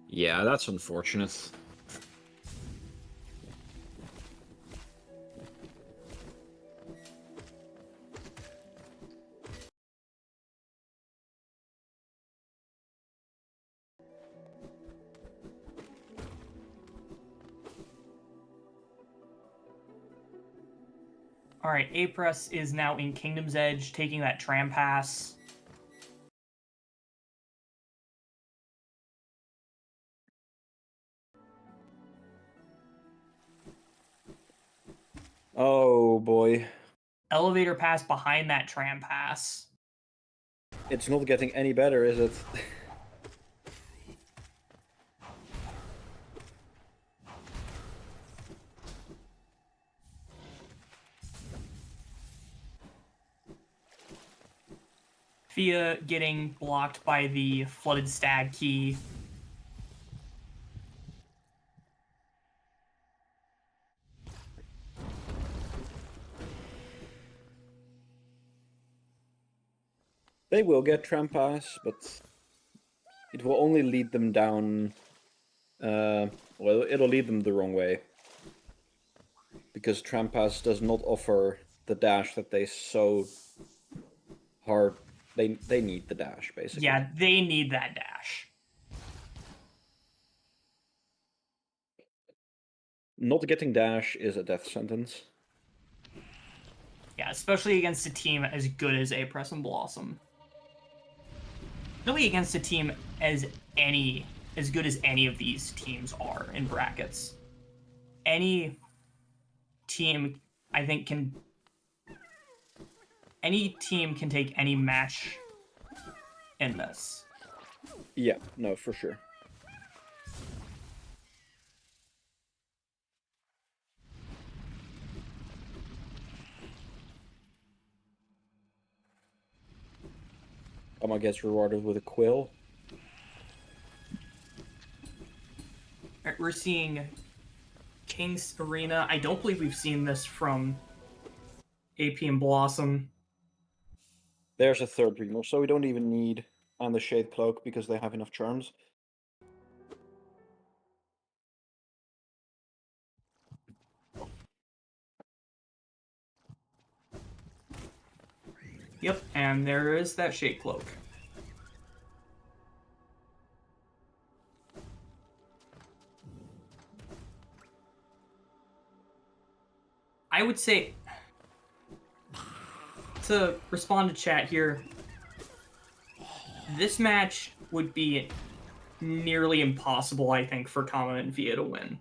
Speaker 2: Yeah, that's unfortunate.
Speaker 1: Alright, A-Press is now in Kingdom's Edge, taking that tram pass.
Speaker 2: Oh boy.
Speaker 1: Elevator pass behind that tram pass.
Speaker 2: It's not getting any better, is it?
Speaker 1: Fia getting blocked by the Flooded Stag key.
Speaker 2: They will get tram pass, but it will only lead them down. Well, it'll lead them the wrong way because tram pass does not offer the dash that they so hard. They need the dash basically.
Speaker 1: Yeah, they need that dash.
Speaker 2: Not getting dash is a death sentence.
Speaker 1: Yeah, especially against a team as good as A-Press and Blossom. Really against a team as good as any of these teams are in brackets. Any team I think any team can take any match in this.
Speaker 2: Yeah, no, for sure. Kama gets rewarded with a quill.
Speaker 1: Alright, we're seeing King's Arena. I don't believe we've seen this from AP and Blossom.
Speaker 2: There's a third Dreamer, so we don't even need and the Shade Cloak because they have enough charms.
Speaker 1: Yep, and there is that Shade Cloak. I would say, to respond to chat here, this match would be nearly impossible, I think, for Kama and Via to win.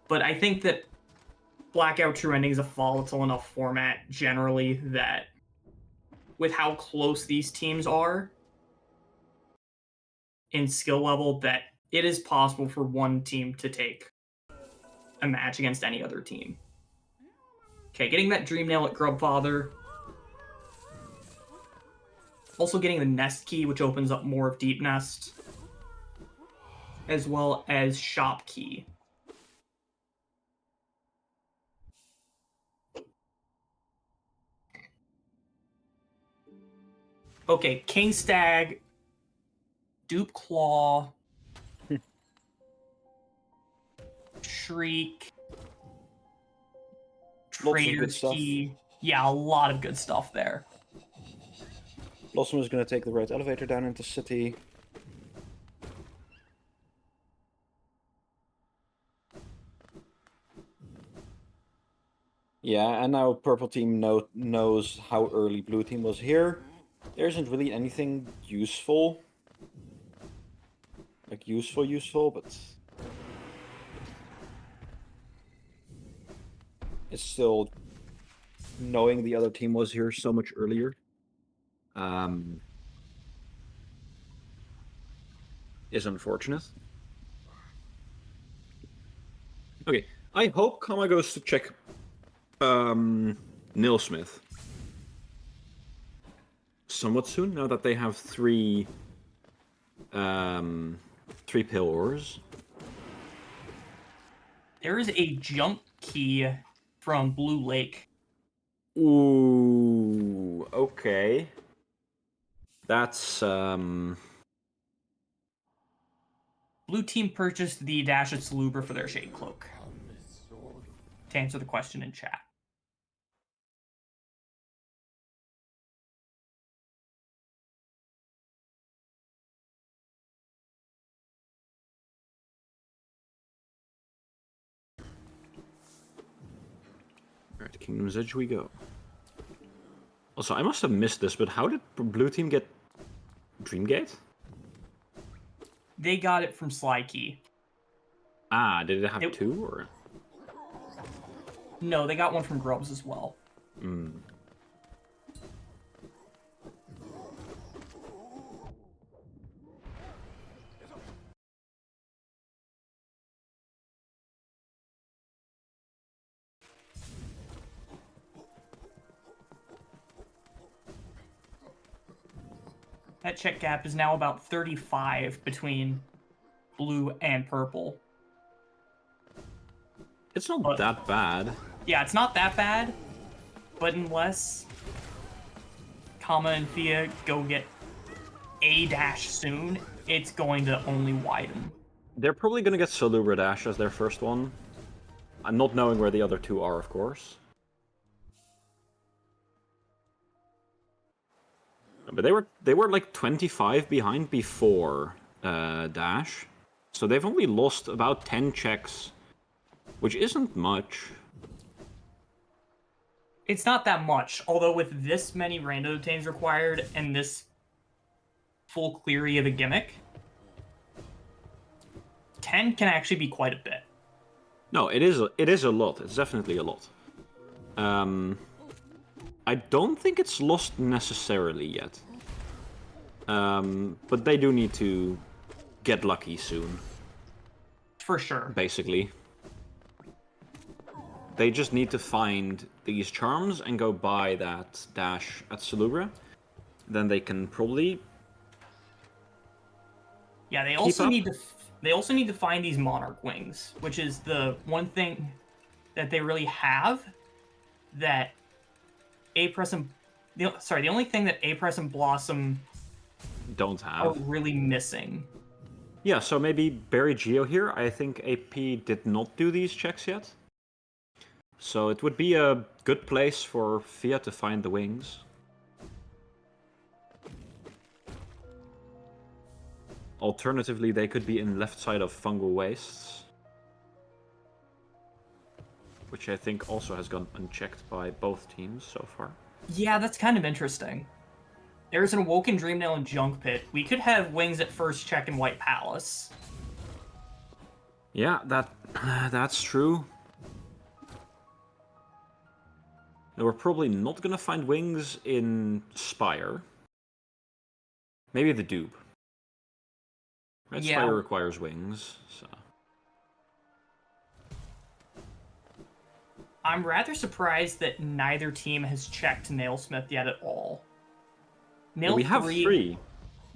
Speaker 1: But I think that Blackout True Ending is a volatile enough format generally that with how close these teams are in skill level, that it is possible for one team to take a match against any other team. Okay, getting that Dream Nail at Grubfather. Also getting the Nest Key, which opens up more of Deep Nest. As well as Shop Key. Okay, King Stag, Dupe Claw, Shriek,
Speaker 2: Lots of good
Speaker 1: Trader's
Speaker 2: stuff.
Speaker 1: Key. Yeah, a lot of good stuff there.
Speaker 2: Blossom is going to take the red elevator down into City. Yeah, and now Purple Team knows how early Blue Team was here. There isn't really anything useful. Like, useful, but... it's still... knowing the other team was here so much earlier. Is unfortunate. Okay, I hope Kama goes to check Nilsmith somewhat soon, now that they have three pill ores.
Speaker 1: There is a jump key from Blue Lake.
Speaker 2: Ooh, okay. That's
Speaker 1: Blue team purchased the Dash at Salubra for their Shade Cloak. To answer the question in chat.
Speaker 2: Alright, Kingdom's Edge we go. Also, I must have missed this, but how did Blue Team get Dreamgate?
Speaker 1: They got it from Sly Key.
Speaker 2: Ah, did it have two, or...?
Speaker 1: No, they got one from Grubs as well.
Speaker 2: Hmm.
Speaker 1: That check gap is now about 35 between blue and purple.
Speaker 2: It's not that bad.
Speaker 1: Yeah, it's not that bad, but unless Kama and Fia go get a dash soon, it's going to only widen.
Speaker 2: They're probably going to get Salubra Dash as their first one. I'm not knowing where the other two are, of course. But they were like 25 behind before Dash. So they've only lost about 10 checks, which isn't much.
Speaker 1: It's not that much, although with this many random obtains required and this full cleary of a gimmick, 10 can actually be quite a bit.
Speaker 2: No, it is a lot. It's definitely a lot. I don't think it's lost necessarily yet. But they do need to get lucky soon.
Speaker 1: For sure.
Speaker 2: Basically. They just need to find these charms and go buy that dash at Salubra. Then they can probably...
Speaker 1: Yeah, they also need to find these Monarch Wings, which is the one thing that they really have that Apress and... the only thing that Apress and Blossom
Speaker 2: don't have.
Speaker 1: are really missing.
Speaker 2: Yeah, so maybe bury Geo here. I think AP did not do these checks yet. So it would be a good place for Fia to find the wings. Alternatively, they could be in left side of Fungal Wastes. Which I think also has gone unchecked by both teams so far.
Speaker 1: Yeah, that's kind of interesting. There's an Awoken Dreamnail and Junk Pit. We could have wings at first check in White Palace.
Speaker 2: Yeah, that's true. We're probably not gonna find wings in Spire. Maybe the Dupe. Red
Speaker 1: Yeah.
Speaker 2: Spire requires wings, so...
Speaker 1: I'm rather surprised that neither team has checked Nailsmith yet at all.
Speaker 2: We have 3.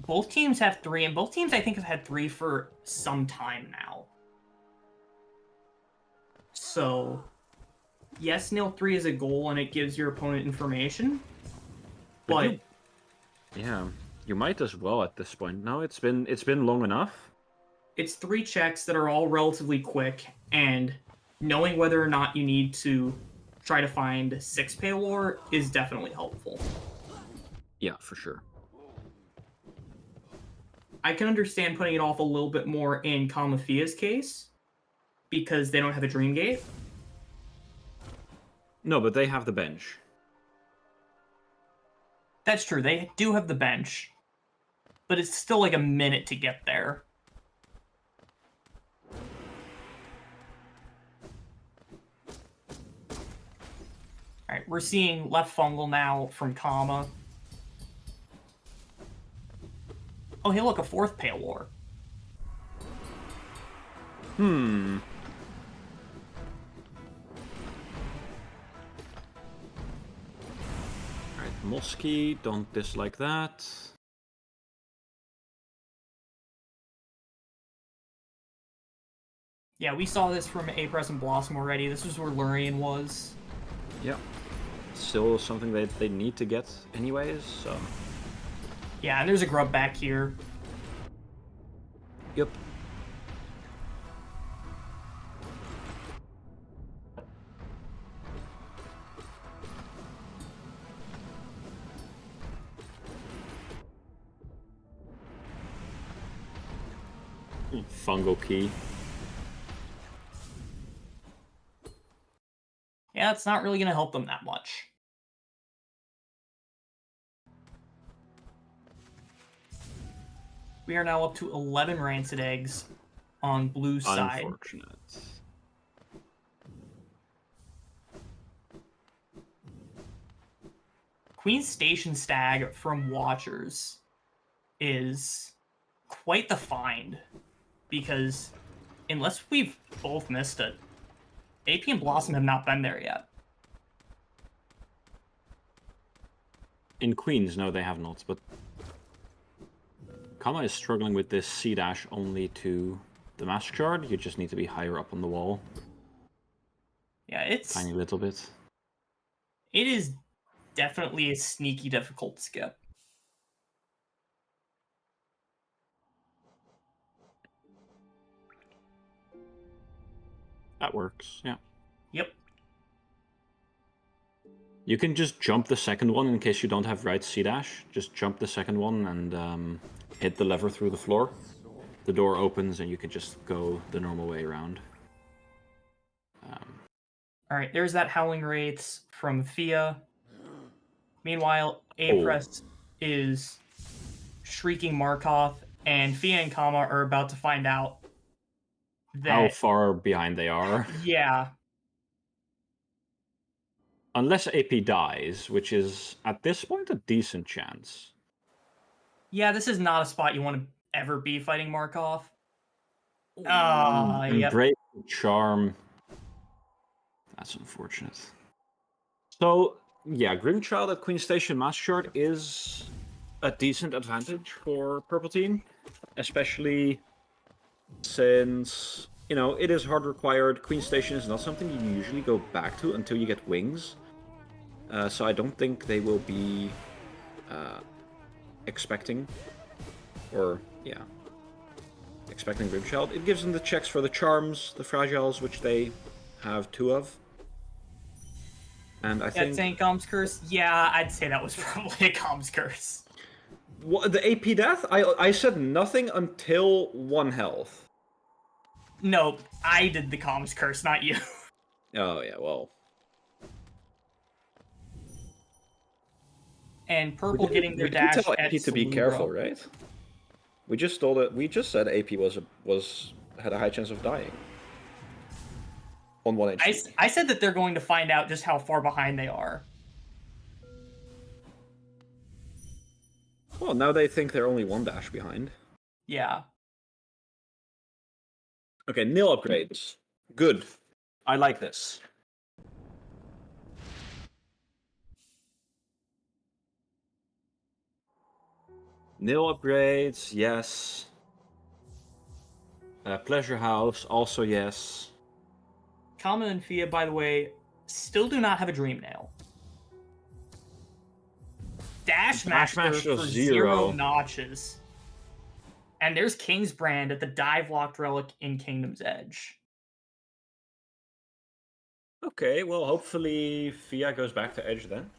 Speaker 1: Both teams have 3, and both teams I think have had 3 for some time now. So, yes, Nail 3 is a goal and it gives your opponent information, but
Speaker 2: yeah, you might as well at this point. No, it's been long enough.
Speaker 1: It's 3 checks that are all relatively quick, and knowing whether or not you need to try to find 6 Paylor is definitely helpful.
Speaker 2: Yeah, for sure.
Speaker 1: I can understand putting it off a little bit more in Kamafia's case, because they don't have a Dream Gate.
Speaker 2: No, but they have the bench.
Speaker 1: That's true, they do have the bench. But it's still like a minute to get there. Alright, we're seeing left fungal now from Kama. Oh, hey, look, a 4th Paylor.
Speaker 2: Alright, Mosky, don't dislike that.
Speaker 1: Yeah, we saw this from Apress and Blossom already. This was where Lurian was.
Speaker 2: Yep. Still something that they need to get anyways, so...
Speaker 1: Yeah, and there's a grub back here.
Speaker 2: Yep. Fungal key.
Speaker 1: Yeah, it's not really going to help them that much. We are now up to 11 Rancid Eggs on blue side.
Speaker 2: Unfortunate.
Speaker 1: Queen's Station Stag from Watchers is quite the find, because unless we've both missed it, AP and Blossom have not been there yet.
Speaker 2: In Queens, no, they have not, but... Kama is struggling with this C-dash only to the Mask Shard. You just need to be higher up on the wall.
Speaker 1: Yeah, it's...
Speaker 2: Tiny little bit.
Speaker 1: It is definitely a sneaky difficult skip.
Speaker 2: That works, yeah.
Speaker 1: Yep.
Speaker 2: You can just jump the second one in case you don't have right C-dash. Just jump the second one and hit the lever through the floor. The door opens and you can just go the normal way around.
Speaker 1: Alright, there's that Howling Wraiths from Fia. Meanwhile, Apress is shrieking Markoth, and Fia and Kama are about to find out
Speaker 2: how
Speaker 1: that,
Speaker 2: far behind they are.
Speaker 1: yeah.
Speaker 2: Unless AP dies, which is, at this point, a decent chance.
Speaker 1: Yeah, this is not a spot you want to ever be fighting Markov. Yep.
Speaker 2: Embrace the charm. That's unfortunate. So, yeah, Grimchild at Queen Station Master Shard is a decent advantage for Purple Team, especially since, it is hard required. Queen Station is not something you usually go back to until you get wings. So I don't think they will be expecting Grimchild. It gives them the checks for the charms, the fragiles, which they have 2 of. And I think...
Speaker 1: Saying Com's Curse? Yeah, I'd say that was probably a Com's Curse.
Speaker 2: What, the AP death? I said nothing until 1 health.
Speaker 1: No, I did the Com's Curse, not you.
Speaker 2: Oh, yeah, well...
Speaker 1: And Purple getting their
Speaker 2: we
Speaker 1: dash
Speaker 2: didn't tell
Speaker 1: at
Speaker 2: AP to be
Speaker 1: Salubro.
Speaker 2: careful, right? We just said AP had a high chance of dying. On 1 HP.
Speaker 1: I said that they're going to find out just how far behind they are.
Speaker 2: Well, now they think they're only 1 dash behind.
Speaker 1: Yeah.
Speaker 2: Okay, nil upgrades. Good. I like this. Nil upgrades, yes. Pleasure House, also yes.
Speaker 1: Kama and Fia, by the way, still do not have a Dream Nail. Dash Master for 0 notches. And there's King's Brand at the Dive Locked Relic in Kingdom's Edge.
Speaker 2: Okay, well, hopefully Fia goes back to Edge then.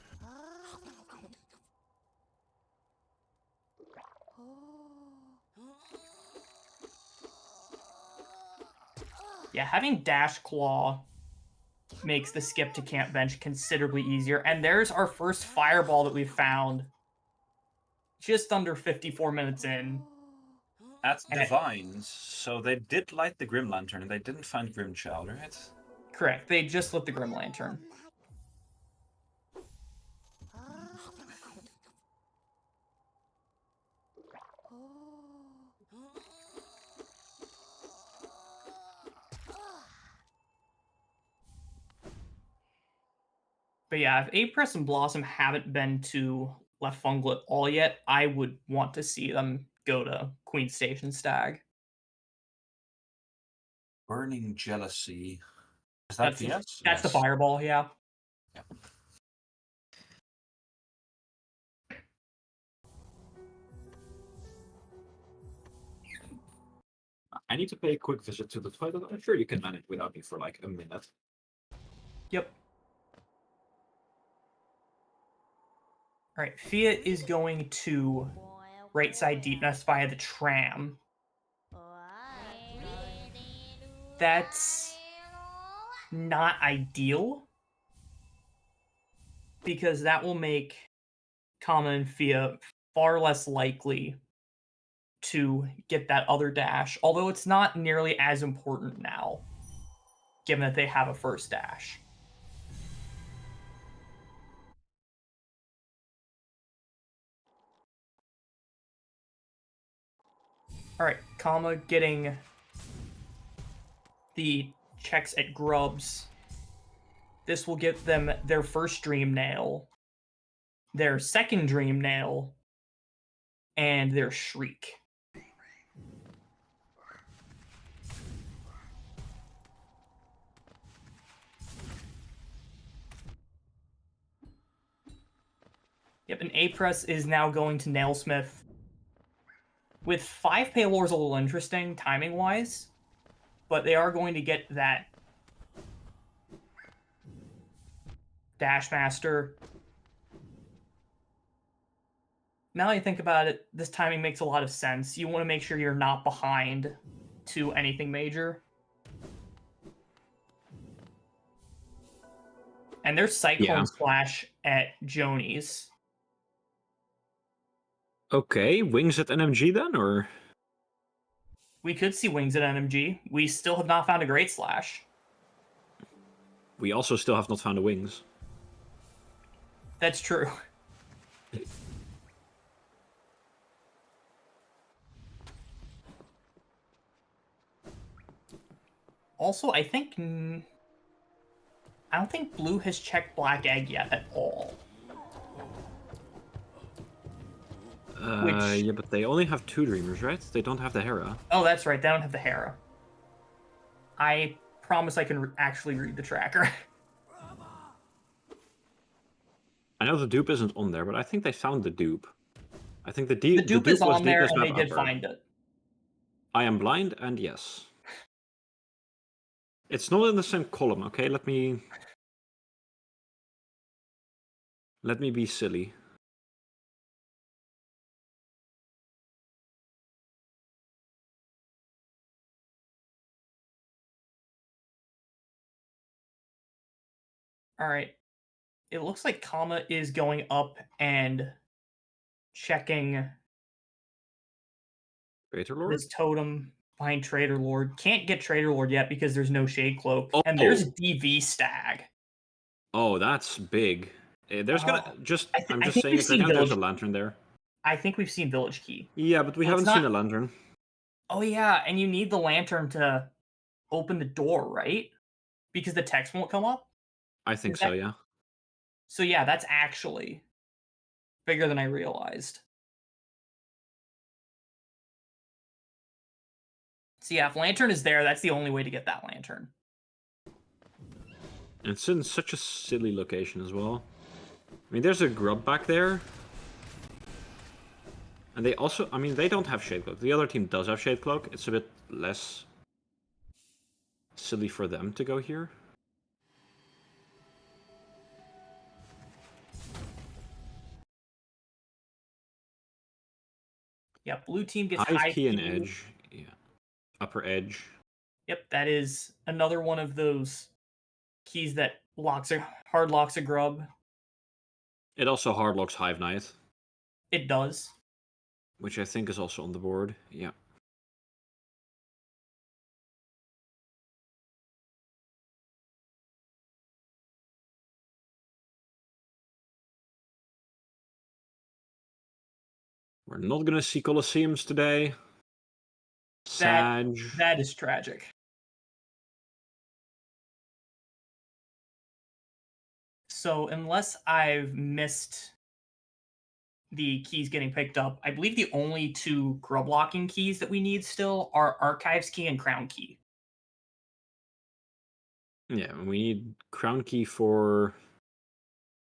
Speaker 1: Yeah, having Dash Claw makes the skip to Camp Bench considerably easier. And there's our first Fireball that we've found just under 54 minutes in.
Speaker 2: At Divines, so they did light the Grim Lantern, and they didn't find Grimchild, right?
Speaker 1: Correct, they just lit the Grim Lantern. But yeah, if Apress and Blossom haven't been to Left Fungal at all yet, I would want to see them go to Queen Station Stag.
Speaker 2: Burning Jealousy. Is that
Speaker 1: That's
Speaker 2: yes?
Speaker 1: the Fireball, yeah.
Speaker 2: Yeah. I need to pay a quick visit to the toilet. I'm sure you can manage without me for like a minute.
Speaker 1: Yep. Alright, Fia is going to right side Deep Nest via the tram. That's not ideal, because that will make Kama and Fia far less likely to get that other dash, although it's not nearly as important now, given that they have a first dash. Alright, Kama getting the checks at Grubs. This will get them their first Dream Nail, their second Dream Nail, and their Shriek. Yep, and A-Press is now going to Nailsmith. With 5 Paylor's a little interesting, timing-wise, but they are going to get that Dash Master. Now that I think about it, this timing makes a lot of sense. You want to make sure you're not behind to anything major. And there's Cyclone Splash at Joni's.
Speaker 2: Okay, wings at NMG then, or?
Speaker 1: We could see wings at NMG. We still have not found a Great Slash.
Speaker 2: We also still have not found the wings.
Speaker 1: That's true. Also, I don't think blue has checked black egg yet at all.
Speaker 2: Yeah, but they only have 2 Dreamers, right? They don't have the Hera.
Speaker 1: Oh, that's right. They don't have the Hera. I promise I can actually read the tracker.
Speaker 2: I know the dupe isn't on there, but I think they found the dupe. I think the
Speaker 1: Dupe
Speaker 2: dupe
Speaker 1: is
Speaker 2: was
Speaker 1: on there,
Speaker 2: deepest
Speaker 1: and
Speaker 2: map
Speaker 1: they did
Speaker 2: upper.
Speaker 1: find it.
Speaker 2: I am blind, and yes. It's not in the same column, okay? Let me be silly.
Speaker 1: All right. It looks like Kama is going up and checking
Speaker 2: Crater Lord?
Speaker 1: this totem behind Trader Lord. Can't get Trader Lord yet because there's no Shade Cloak.
Speaker 2: Oh.
Speaker 1: And there's DV Stag.
Speaker 2: Oh, that's big. There's gonna just. I'm
Speaker 1: I
Speaker 2: just
Speaker 1: think
Speaker 2: saying
Speaker 1: we've
Speaker 2: it right
Speaker 1: seen
Speaker 2: now. There's
Speaker 1: Village.
Speaker 2: a lantern there.
Speaker 1: I think we've seen Village Key.
Speaker 2: Yeah, but we
Speaker 1: Well, it's
Speaker 2: haven't seen a
Speaker 1: not.
Speaker 2: lantern.
Speaker 1: Oh yeah, and you need the lantern to open the door, right? Because the text won't come up.
Speaker 2: I think
Speaker 1: Is
Speaker 2: so.
Speaker 1: that?
Speaker 2: Yeah.
Speaker 1: So yeah, that's actually bigger than I realized. So yeah, if lantern is there, that's the only way to get that lantern.
Speaker 2: And it's in such a silly location as well. I mean, there's a grub back there. And they also, I mean, they don't have Shade Cloak. The other team does have Shade Cloak. It's a bit less silly for them to go here.
Speaker 1: Yeah, blue team gets
Speaker 2: Hive
Speaker 1: high
Speaker 2: key and
Speaker 1: key.
Speaker 2: edge. Yeah. Upper edge.
Speaker 1: Yep, that is another one of those keys that hard locks a grub.
Speaker 2: It also hardlocks Hive Knight,
Speaker 1: It does.
Speaker 2: which I think is also on the board. Yeah. We're not gonna see Colosseums today. Sag.
Speaker 1: That is tragic. So unless I've missed the keys getting picked up, I believe the only 2 grub locking keys that we need still are Archives key and Crown key.
Speaker 2: Yeah, we need Crown Key for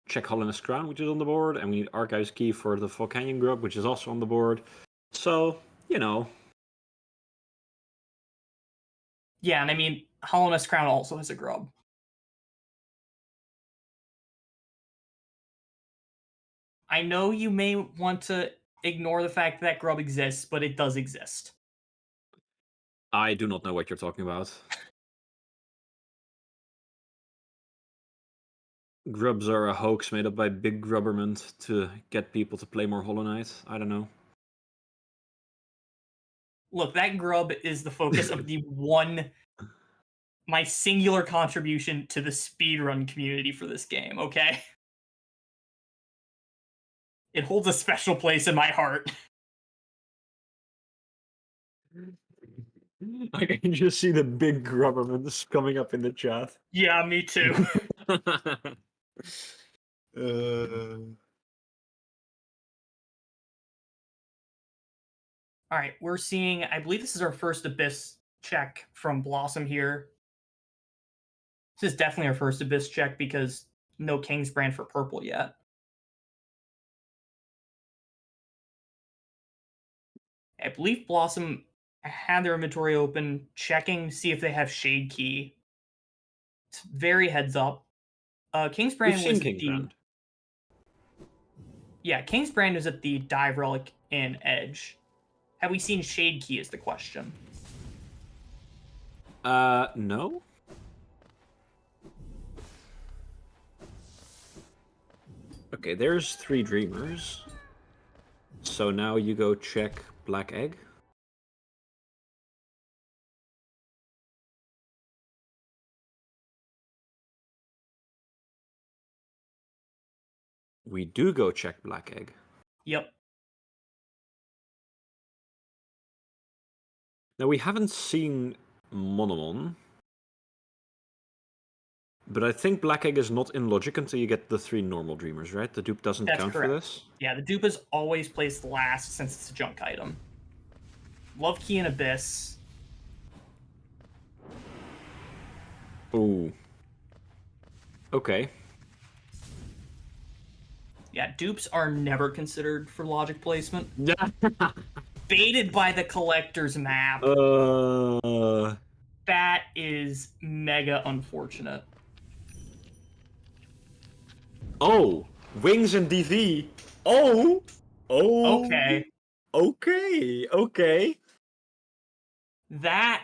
Speaker 2: Check Hollowness Crown, which is on the board, and we need Archives Key for the Volcanion Grub, which is also on the board. So, you know.
Speaker 1: Yeah, and I mean, Hollowness Crown also has a grub. I know you may want to ignore the fact that grub exists, but it does exist.
Speaker 2: I do not know what you're talking about. Grubs are a hoax made up by big grubberment to get people to play more Hollow Knight. I don't know.
Speaker 1: Look, that grub is the focus of my singular contribution to the speedrun community for this game, okay? It holds a special place in my heart.
Speaker 2: I can just see the big grubberments coming up in the chat.
Speaker 1: Yeah, me too. All right, we're seeing, I believe this is our first Abyss check from Blossom here. This is definitely our first Abyss check because no King's Brand for purple yet. I believe Blossom had their inventory open, checking, see if they have Shade Key. It's very heads up. King's
Speaker 2: We've
Speaker 1: Brand
Speaker 2: seen
Speaker 1: was
Speaker 2: King's Brand.
Speaker 1: Yeah, King's Brand was at the Dive Relic in Edge. Have we seen Shade Key is the question.
Speaker 2: No? Okay, there's 3 Dreamers. So now you go check Black Egg. We do go check Black Egg.
Speaker 1: Yep.
Speaker 2: Now, we haven't seen Monomon. But I think Black Egg is not in logic until you get the 3 normal Dreamers, right? The dupe doesn't
Speaker 1: That's
Speaker 2: count
Speaker 1: correct.
Speaker 2: for this?
Speaker 1: Yeah, the dupe is always placed last since it's a junk item. Love Key and Abyss.
Speaker 2: Ooh. Okay.
Speaker 1: Yeah, dupes are never considered for logic placement.
Speaker 2: Yeah.
Speaker 1: Baited by the collector's map. That is mega unfortunate.
Speaker 2: Oh! Wings and DV! Oh! Oh!
Speaker 1: Okay.
Speaker 2: Okay.
Speaker 1: That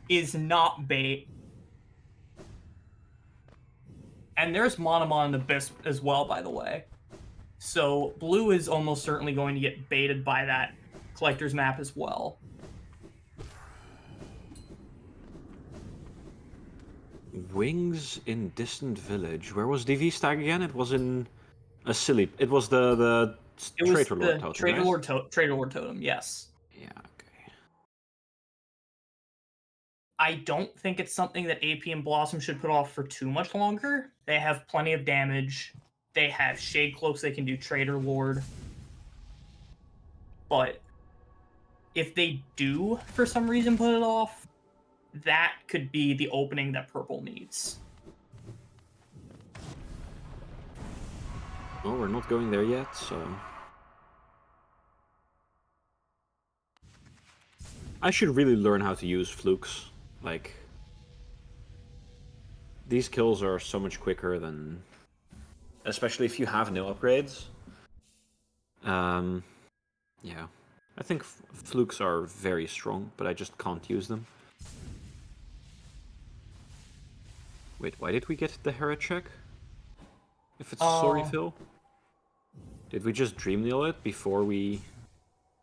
Speaker 1: is not bait. And there's Monomon and Abyss as well, by the way. So blue is almost certainly going to get baited by that collector's map as well.
Speaker 2: Wings in Distant Village. Where was DV Stag again? It was in a silly... It was the Traitor Lord Totem,
Speaker 1: Traitor Lord Totem, yes.
Speaker 2: Yeah, okay.
Speaker 1: I don't think it's something that AP and Blossom should put off for too much longer. They have plenty of damage. They have Shade Cloaks they can do Traitor Lord. But if they do, for some reason, put it off, that could be the opening that purple needs.
Speaker 2: Well, we're not going there yet, so... I should really learn how to use flukes. Like... These kills are so much quicker than... Especially if you have no upgrades. Yeah. I think flukes are very strong, but I just can't use them. Wait, why did we get the Hera check? If it's sorry, Phil? Did we just dreamnail it before we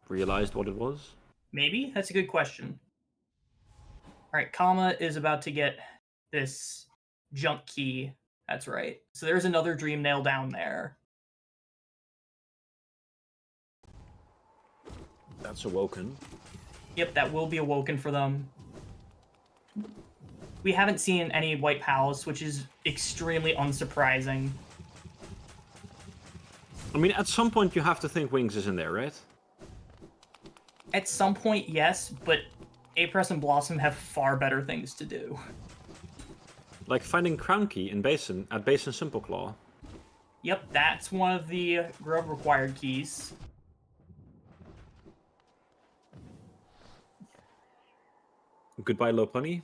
Speaker 2: realized what it was?
Speaker 1: Maybe? That's a good question. Alright, Kama is about to get this jump key. That's right. So there's another dream nail down there.
Speaker 2: That's awoken.
Speaker 1: Yep, that will be awoken for them. We haven't seen any white pals, which is extremely unsurprising.
Speaker 2: I mean, at some point you have to think Wings is in there, right?
Speaker 1: At some point, yes, but Apress and Blossom have far better things to do.
Speaker 2: Like finding Crown Key in Basin at Basin Simple Claw.
Speaker 1: Yep, that's one of the grub required keys.
Speaker 2: Goodbye, Low Punny.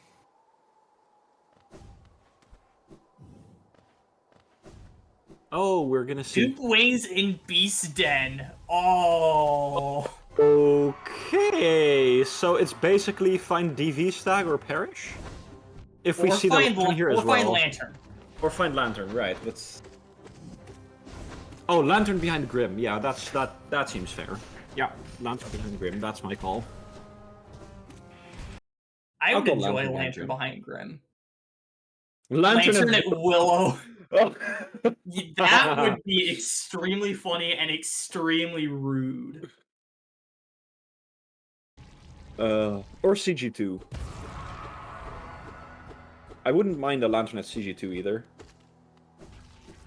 Speaker 2: Oh, we're gonna see...
Speaker 1: Dupe Wings in Beast Den. Oh.
Speaker 2: Okay, so it's basically find DV Stag or perish? If we see the Lantern here as well.
Speaker 1: Or find Lantern.
Speaker 2: Or find Lantern, right. Let's... Oh, Lantern behind Grim. Yeah, that seems fair. Yeah, Lantern behind Grim. That's my call.
Speaker 1: I would enjoy Lantern behind Grim.
Speaker 2: Lantern
Speaker 1: at Willow. Oh. That would be extremely funny and extremely rude.
Speaker 2: Or CG2. I wouldn't mind a Lantern at CG2 either.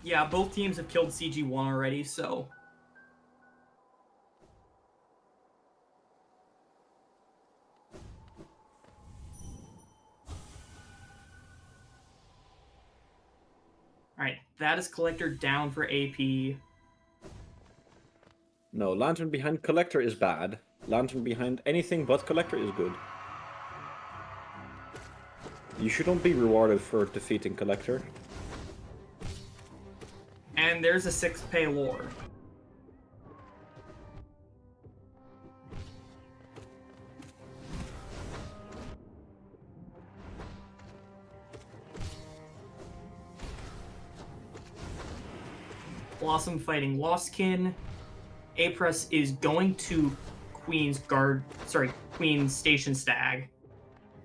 Speaker 1: Yeah, both teams have killed CG1 already, so... Alright, that is Collector down for AP.
Speaker 2: No, Lantern behind Collector is bad. Lantern behind anything but Collector is good. You shouldn't be rewarded for defeating Collector.
Speaker 1: And there's a 6-pay lore. Blossom fighting Lostkin. Apress is going to Queen's Station Stag.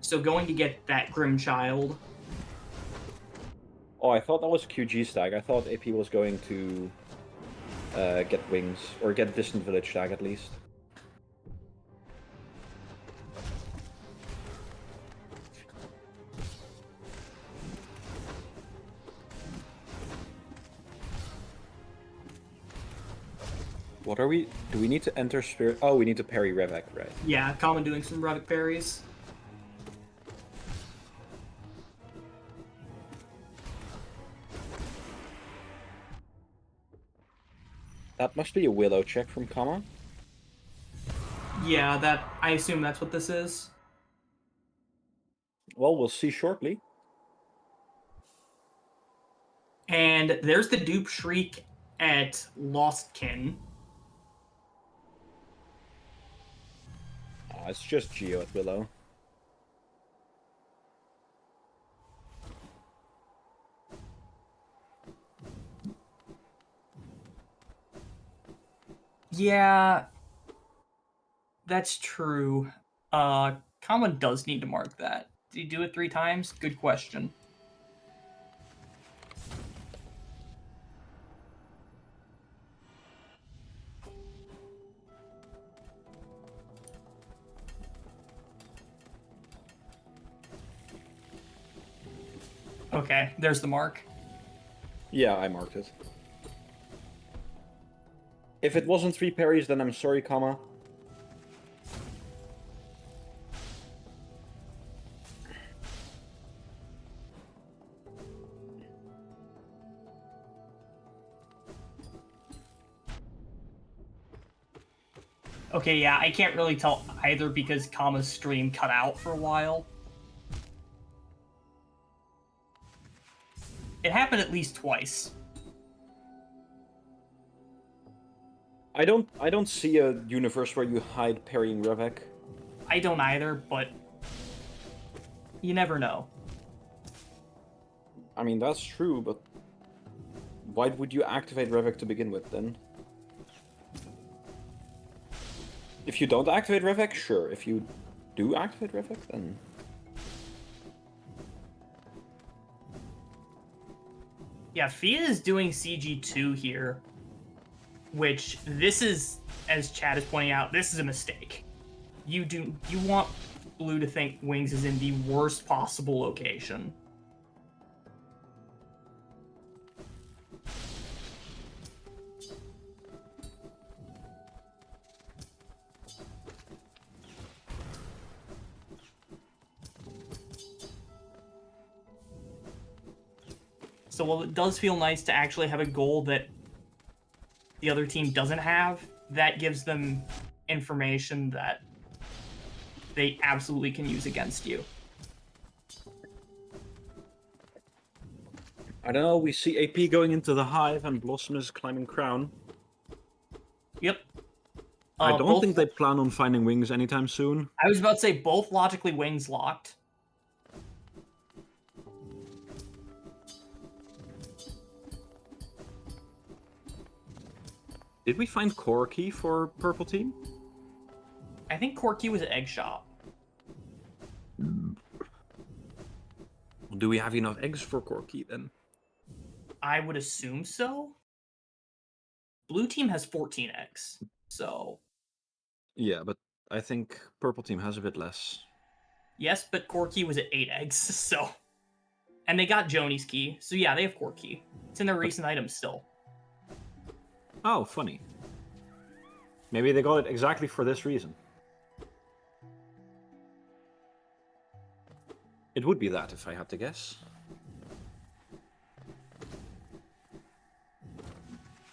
Speaker 1: So going to get that Grim Child.
Speaker 2: Oh, I thought that was QG Stag. I thought AP was going to get wings, or get a distant village tag at least. What are we? Do we need to enter Spirit? Oh, we need to parry Revek, right?
Speaker 1: Yeah, Common doing some Revic parries.
Speaker 2: That must be a Willow check from Kama.
Speaker 1: Yeah, I assume that's what this is.
Speaker 2: Well, we'll see shortly.
Speaker 1: And there's the dupe Shriek at Lostkin.
Speaker 2: It's just Geo at Willow.
Speaker 1: Yeah, that's true. Common does need to mark that. Did he do it 3 times? Good question. Okay, there's the mark.
Speaker 2: Yeah, I marked it. If it wasn't 3 parries, then I'm sorry, Kama.
Speaker 1: Okay, yeah, I can't really tell either because Kama's stream cut out for a while. It happened at least twice.
Speaker 2: I don't see a universe where you hide parrying Revek.
Speaker 1: I don't either, but you never know.
Speaker 2: I mean, that's true, but why would you activate Revek to begin with, then? If you don't activate Revek, sure. If you do activate Revek, then...
Speaker 1: Yeah, Fia is doing CG2 here, which this is, as Chad is pointing out, this is a mistake. You want Blue to think Wings is in the worst possible location. So while it does feel nice to actually have a goal that the other team doesn't have, that gives them information that they absolutely can use against you.
Speaker 2: I don't know, we see AP going into the Hive and Blossom is climbing Crown.
Speaker 1: Yep.
Speaker 2: I don't think they plan on finding Wings anytime soon.
Speaker 1: I was about to say both logically Wings locked.
Speaker 2: Did we find Core Key for Purple Team?
Speaker 1: I think Corky was at Egg Shop.
Speaker 2: Do we have enough eggs for Core Key then?
Speaker 1: I would assume so. Blue team has 14 eggs, so...
Speaker 2: Yeah, but I think Purple Team has a bit less.
Speaker 1: Yes, but Corky was at 8 eggs, so... And they got Joni's key, so yeah, they have Corky. It's in their recent items still.
Speaker 2: Oh, funny. Maybe they got it exactly for this reason. It would be that, if I had to guess.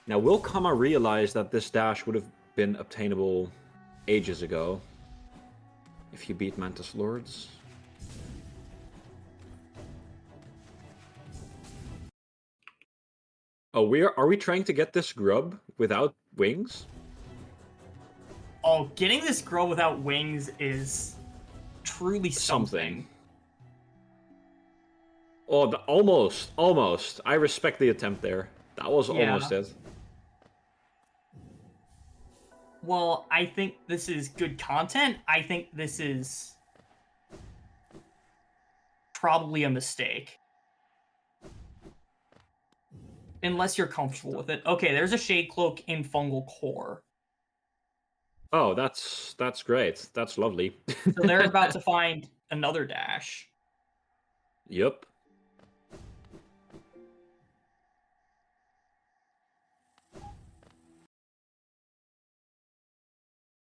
Speaker 2: Now, will Kama realize that this dash would have been obtainable ages ago if you beat Mantis Lords? Oh, are we trying to get this grub without wings?
Speaker 1: Oh, getting this girl without wings is truly something.
Speaker 2: Oh, almost. I respect the attempt there. That was almost it.
Speaker 1: Well, I think this is good content. I think this is probably a mistake. Unless you're comfortable with it. Okay, there's a Shade Cloak in Fungal Core.
Speaker 2: Oh, that's great. That's lovely.
Speaker 1: So they're about to find another dash.
Speaker 2: Yup.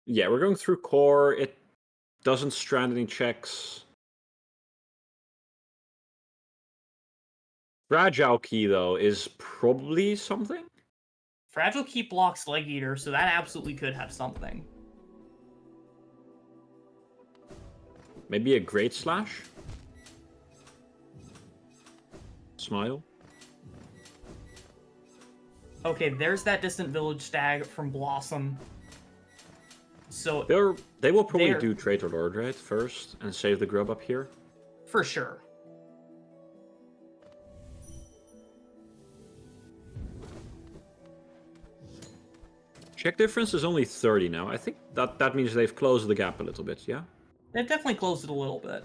Speaker 2: Yeah, we're going through core. It doesn't strand any checks. Fragile Key, though, is probably something?
Speaker 1: Fragile Key blocks Leg Eater, so that absolutely could have something.
Speaker 2: Maybe a Great Slash? Smile?
Speaker 1: Okay, there's that Distant Village Stag from Blossom. So
Speaker 2: They will probably do Traitor Lord, right, first, and save the grub up here.
Speaker 1: For sure.
Speaker 2: Check difference is only 30 now. I think that means they've closed the gap a little bit, yeah?
Speaker 1: They've definitely closed it a little bit.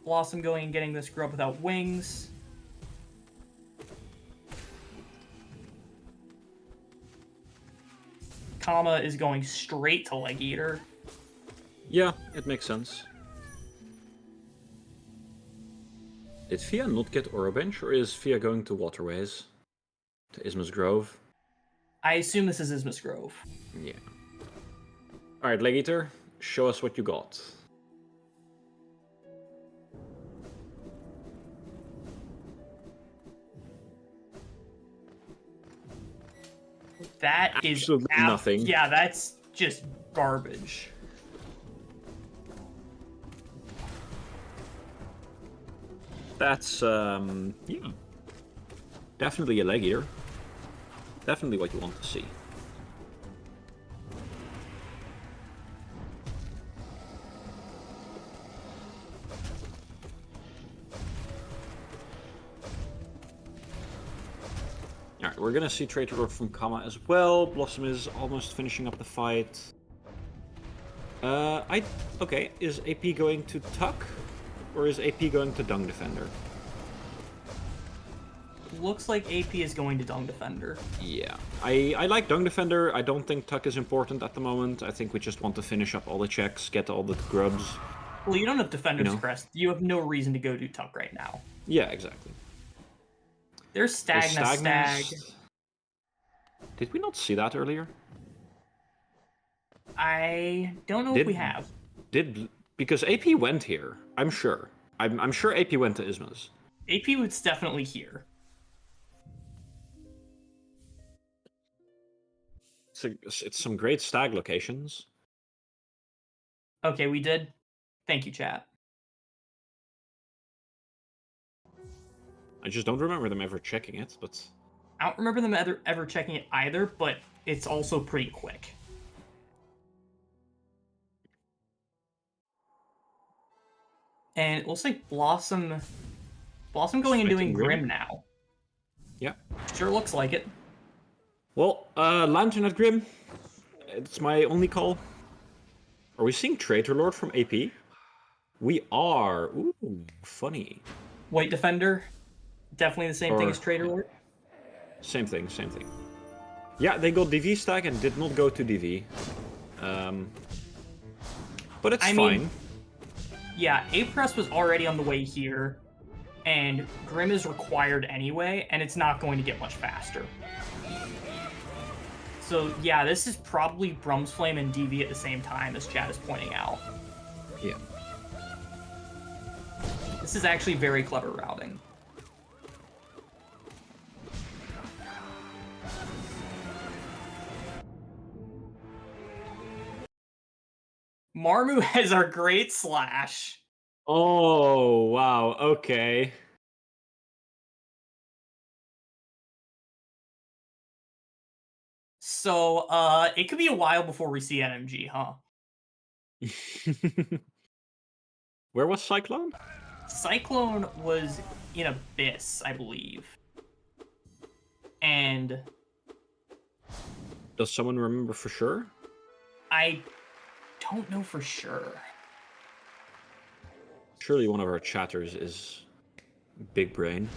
Speaker 1: Blossom going and getting this grub without wings. Kama is going straight to Leg Eater.
Speaker 2: Yeah, it makes sense. Did Fia not get Orobench, or is Fia going to Waterways? To Ismus Grove?
Speaker 1: I assume this is Ismus Grove.
Speaker 2: Yeah. Alright, Leg Eater, show us what you got.
Speaker 1: That is
Speaker 2: absolutely nothing.
Speaker 1: Yeah, that's just garbage.
Speaker 2: That's, yeah. Definitely a Leg Eater. Definitely what you want to see. Alright, we're gonna see Traitor Lord from Kama as well. Blossom is almost finishing up the fight. Okay, is AP going to Tuck? Or is AP going to Dung Defender?
Speaker 1: Looks like AP is going to Dung Defender.
Speaker 2: Yeah. I like Dung Defender. I don't think Tuck is important at the moment. I think we just want to finish up all the checks, get all the grubs.
Speaker 1: Well, you don't have Defender's Crest. You have no reason to go do Tuck right now.
Speaker 2: Yeah, exactly.
Speaker 1: There's Stagna Stag.
Speaker 2: Did we not see that earlier?
Speaker 1: I don't know if we have.
Speaker 2: Because AP went here, I'm sure. I'm sure AP went to Ismas.
Speaker 1: AP was definitely here.
Speaker 2: It's some great stag locations.
Speaker 1: Okay, we did. Thank you, chat.
Speaker 2: I just don't remember them ever checking it, but...
Speaker 1: I don't remember them ever checking it either, but it's also pretty quick. And it looks like Blossom going and doing Grim now.
Speaker 2: Yeah.
Speaker 1: Sure looks like it.
Speaker 2: Well, Lantern at Grim. It's my only call. Are we seeing Traitor Lord from AP? We are. Ooh, funny.
Speaker 1: White Defender. Definitely the same thing as Traitor Lord.
Speaker 2: Same thing. Yeah, they got DV stack and did not go to DV. But it's fine.
Speaker 1: Yeah, A-Press was already on the way here, and Grim is required anyway, and it's not going to get much faster. So yeah, this is probably Brum's Flame and DV at the same time, as Chad is pointing out.
Speaker 2: Yeah.
Speaker 1: This is actually very clever routing. Marmu has our Great Slash.
Speaker 2: Oh, wow, okay.
Speaker 1: So, it could be a while before we see NMG, huh?
Speaker 2: Where was Cyclone?
Speaker 1: Cyclone was in Abyss, I believe. And
Speaker 2: Does someone remember for sure?
Speaker 1: I don't know for sure.
Speaker 2: Surely one of our chatters is big brain.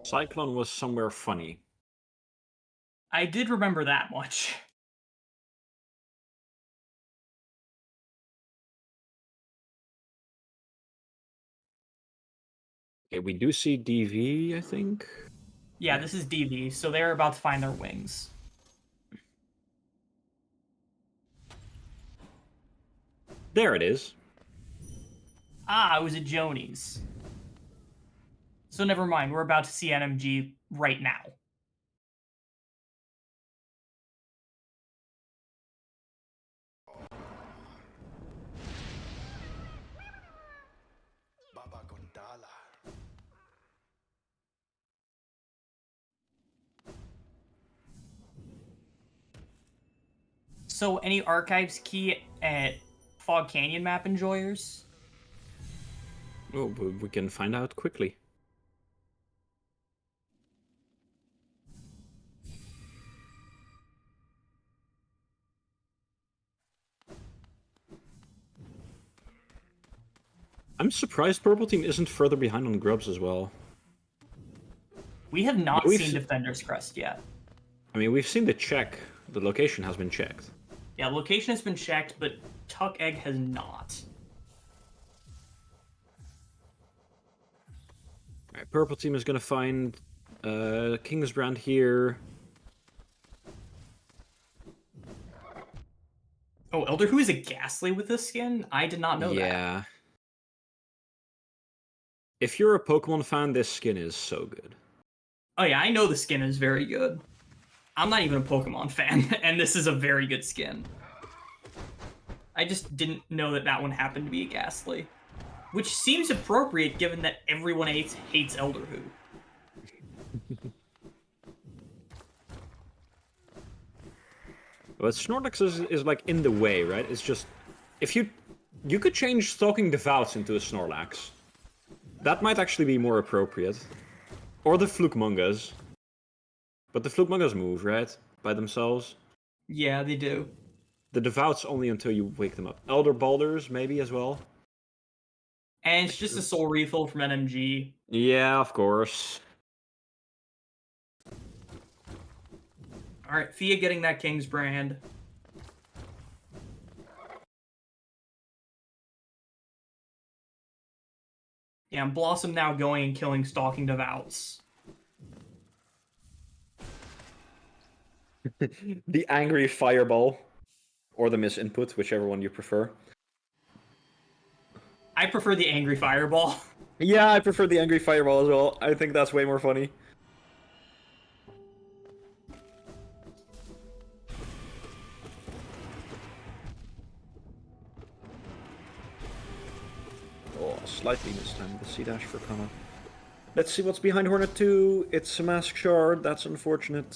Speaker 2: Cyclone was somewhere funny.
Speaker 1: I did remember that much.
Speaker 2: Okay, we do see DV, I think.
Speaker 1: Yeah, this is DV, so they're about to find their wings.
Speaker 2: There it is.
Speaker 1: Ah, it was a Jonies. So never mind, we're about to see NMG right now. So any archives key at Fog Canyon map enjoyers?
Speaker 2: Oh, we can find out quickly. I'm surprised Purple Team isn't further behind on grubs as well.
Speaker 1: We have not
Speaker 2: We've
Speaker 1: seen
Speaker 2: se-
Speaker 1: Defender's Crest yet.
Speaker 2: I mean, we've seen the check. The location has been checked.
Speaker 1: Yeah, location has been checked, but Tuck Egg has not.
Speaker 2: Alright, Purple Team is gonna find Kingsbrand here.
Speaker 1: Oh, Elder Who is a Ghastly with this skin? I did not know that.
Speaker 2: Yeah. If you're a Pokemon fan, this skin is so good.
Speaker 1: Oh yeah, I know the skin is very good. I'm not even a Pokemon fan, and this is a very good skin. I just didn't know that that one happened to be a Ghastly. Which seems appropriate given that everyone hates Elder Who.
Speaker 2: But Snorlax is like in the way, right? It's just if you could change Stalking Devouts into a Snorlax. That might actually be more appropriate. Or the Flukmungas. But the Flukmungas move, right? By themselves.
Speaker 1: Yeah, they do.
Speaker 2: The Devouts only until you wake them up. Elder Balders, maybe as well.
Speaker 1: And it's just a soul refill from NMG.
Speaker 2: Yeah, of course.
Speaker 1: Alright, Fia getting that King's Brand. Yeah, and Blossom now going and killing Stalking Devouts.
Speaker 2: The angry fireball. Or the misinput, whichever one you prefer.
Speaker 1: I prefer the Angry Fireball.
Speaker 2: Yeah, I prefer the angry fireball as well. I think that's way more funny. Oh, slightly mistimed the C-dash for Kana. Let's see what's behind Hornet 2. It's a Mask Shard. That's unfortunate.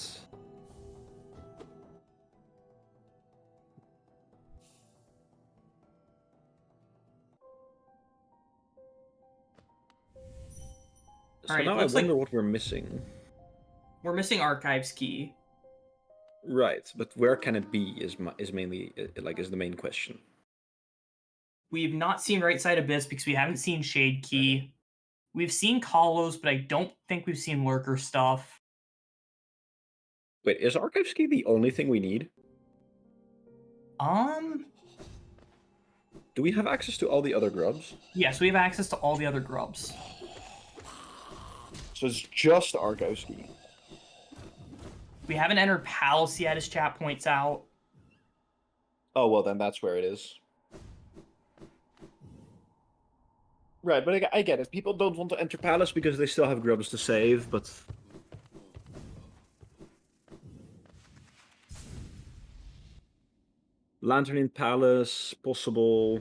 Speaker 2: So
Speaker 1: Alright,
Speaker 2: now I
Speaker 1: looks
Speaker 2: wonder
Speaker 1: like
Speaker 2: what we're missing.
Speaker 1: we're missing Archives Key.
Speaker 2: Right, but where can it be is mainly is the main question.
Speaker 1: We've not seen Right Side Abyss because we haven't seen Shade Key. We've seen Kalos, but I don't think we've seen Lurker stuff.
Speaker 2: Wait, is Archives Key the only thing we need? Do we have access to all the other grubs?
Speaker 1: Yes, we have access to all the other grubs.
Speaker 2: So it's just Archives Key.
Speaker 1: We haven't entered Palace yet, as chat points out.
Speaker 2: Oh, well, then that's where it is. Right, but I get it. People don't want to enter Palace because they still have grubs to save, but... Lantern in Palace, possible.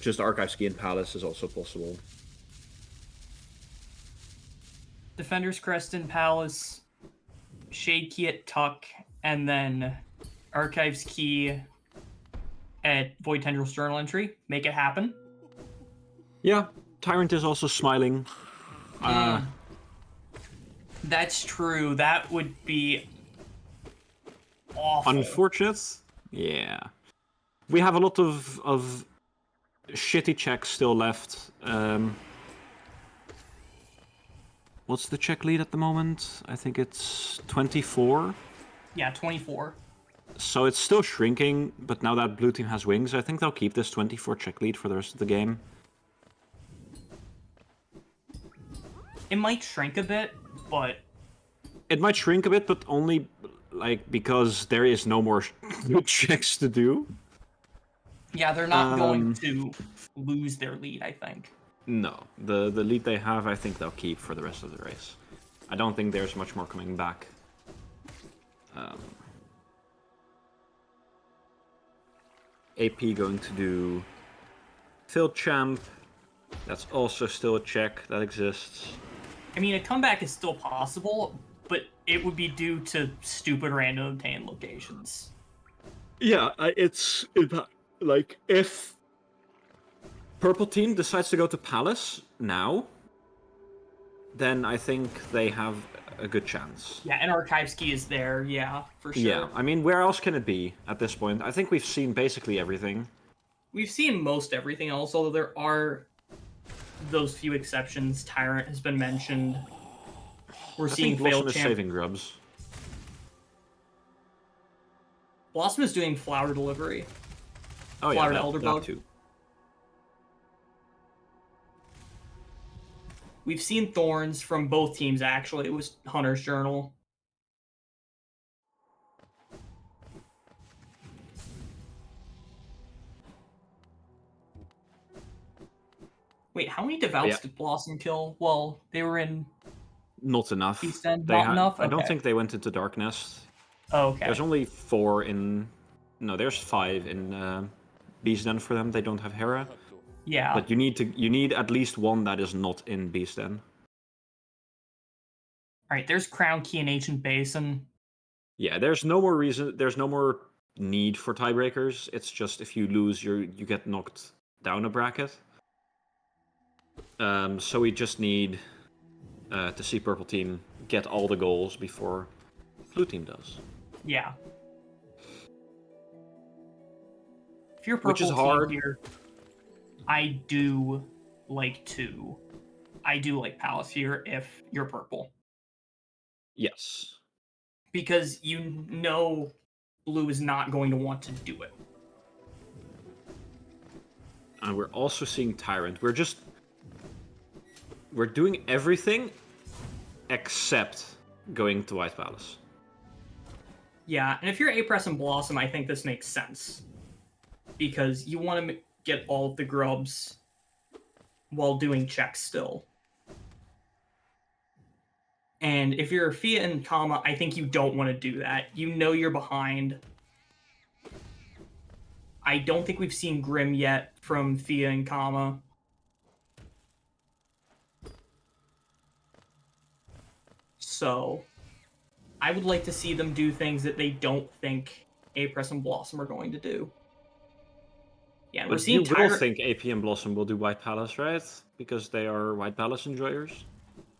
Speaker 2: Just Archive Ski in Palace is also possible.
Speaker 1: Defender's Crest in Palace, Shade Key at Tuck, and then Archives Key at Void Tendrils Journal Entry. Make it happen.
Speaker 2: Yeah, Tyrant is also smiling.
Speaker 1: That's true. That would be awful.
Speaker 2: Unfortunate. Yeah. We have a lot of shitty checks still left. What's the check lead at the moment? I think it's 24.
Speaker 1: Yeah, 24.
Speaker 2: So it's still shrinking, but now that blue team has wings, I think they'll keep this 24 check lead for the rest of the game.
Speaker 1: It might shrink a bit, but...
Speaker 2: It might shrink a bit, but only like because there is no more good checks to do.
Speaker 1: Yeah, they're not going to lose their lead, I think.
Speaker 2: No, the lead they have, I think they'll keep for the rest of the race. I don't think there's much more coming back. AP going to do Field Champ. That's also still a check that exists.
Speaker 1: I mean, a comeback is still possible, but it would be due to stupid random obtained locations.
Speaker 2: Yeah, it's like if Purple Team decides to go to Palace now, then I think they have a good chance.
Speaker 1: Yeah, and Archives Key is there, yeah, for sure.
Speaker 2: Yeah, I mean, where else can it be at this point? I think we've seen basically everything.
Speaker 1: We've seen most everything else, although there are those few exceptions. Tyrant has been mentioned. We're seeing
Speaker 2: Blossom
Speaker 1: failed
Speaker 2: is saving grubs.
Speaker 1: Blossom is doing flower delivery.
Speaker 2: Oh
Speaker 1: Flower
Speaker 2: yeah,
Speaker 1: to
Speaker 2: that
Speaker 1: Elderbug.
Speaker 2: too.
Speaker 1: We've seen Thorns from both teams, actually. It was Hunter's Journal. Wait, how many Devouts did Blossom kill? Well, they were in...
Speaker 2: Not enough.
Speaker 1: East End? Not enough?
Speaker 2: I don't
Speaker 1: Okay.
Speaker 2: think they went into Darknest.
Speaker 1: Oh, okay.
Speaker 2: There's only 4 in... No, there's 5 in Beast Den for them. They don't have Hera.
Speaker 1: Yeah.
Speaker 2: But you need at least one that is not in Beast Den.
Speaker 1: Alright, there's Crown Key and Ancient Basin.
Speaker 2: Yeah, there's no more reason. There's no more need for tiebreakers. It's just if you lose, you get knocked down a bracket. So we just need to see Purple Team get all the goals before Blue Team does.
Speaker 1: Yeah. If you're
Speaker 2: Which is
Speaker 1: Purple
Speaker 2: hard.
Speaker 1: Team here, I do like Palace here if you're purple.
Speaker 2: Yes.
Speaker 1: Because you know blue is not going to want to do it.
Speaker 2: And we're also seeing Tyrant. We're doing everything except going to White Palace.
Speaker 1: Yeah, and if you're A-Press and Blossom, I think this makes sense. Because you want to get all of the grubs while doing checks still. And if you're Fia and Kama, I think you don't want to do that. You know you're behind. I don't think we've seen Grim yet from Fia and Kama. So, I would like to see them do things that they don't think A-Press and Blossom are going to do. Yeah,
Speaker 2: But
Speaker 1: we're seeing
Speaker 2: you will think AP and Blossom will do White Palace, right? Because they are White Palace enjoyers.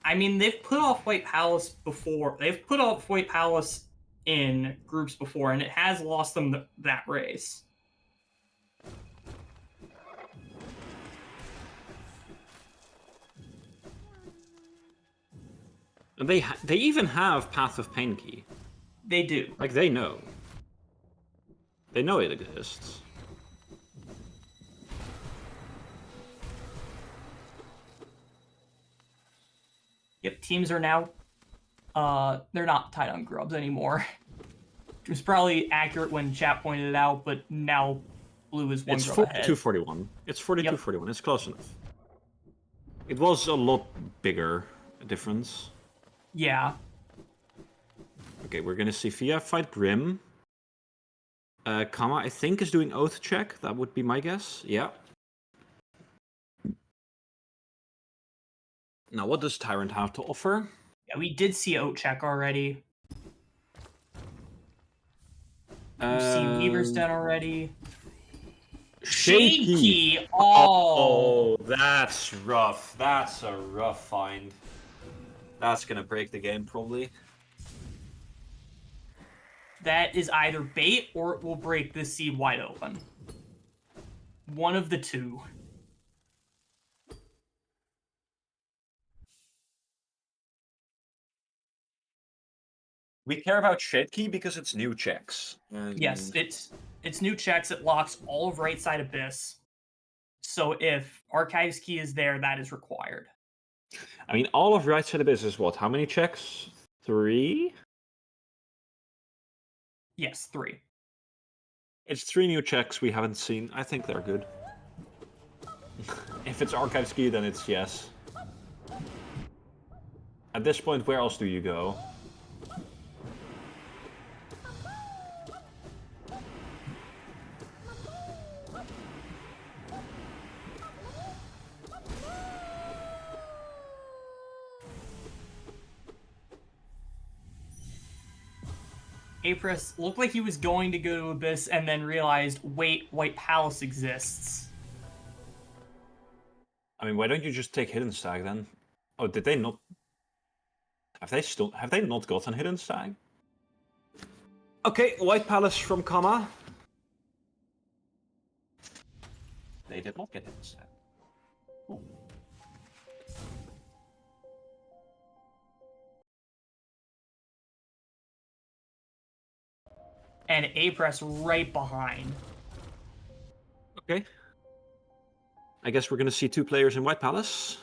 Speaker 1: I mean, they've put off White Palace before. They've put off White Palace in groups before, and it has lost them that race.
Speaker 2: And they even have Path of Pain key.
Speaker 1: They do.
Speaker 2: Like, they know. They know it exists.
Speaker 1: Yep, teams are now... they're not tied on grubs anymore. It was probably accurate when chat pointed it out, but now blue is one
Speaker 2: It's
Speaker 1: grub ahead.
Speaker 2: 42-41. It's 42-41. It's close enough. It was a lot bigger difference.
Speaker 1: Yeah.
Speaker 2: Okay, we're gonna see Fia fight Grim. Kama, I think, is doing Oath check. That would be my guess. Yeah. Now, what does Tyrant have to offer?
Speaker 1: Yeah, we did see Oat check already. We've seen Weaver's Den already. Shade Key! Oh!
Speaker 2: Oh, that's rough. That's a rough find. That's gonna break the game, probably.
Speaker 1: That is either bait or it will break this seed wide open. One of the two.
Speaker 2: We care about Shade Key because it's new checks.
Speaker 1: Yes, it's new checks. It locks all of right side Abyss. So if Archives Key is there, that is required.
Speaker 2: I mean, all of right side Abyss is what? How many checks? 3?
Speaker 1: Yes, 3.
Speaker 2: It's 3 new checks we haven't seen. I think they're good. If it's Archives Key, then it's yes. At this point, where else do you go?
Speaker 1: Apris looked like he was going to go to Abyss and then realized, wait, White Palace exists.
Speaker 2: I mean, why don't you just take Hidden Stag then? Oh, did they not? Have they not gotten Hidden Stag? Okay, White Palace from Kama. They did not get Hidden Stag. Oh.
Speaker 1: And Apris right behind.
Speaker 2: Okay. I guess we're gonna see 2 players in White Palace.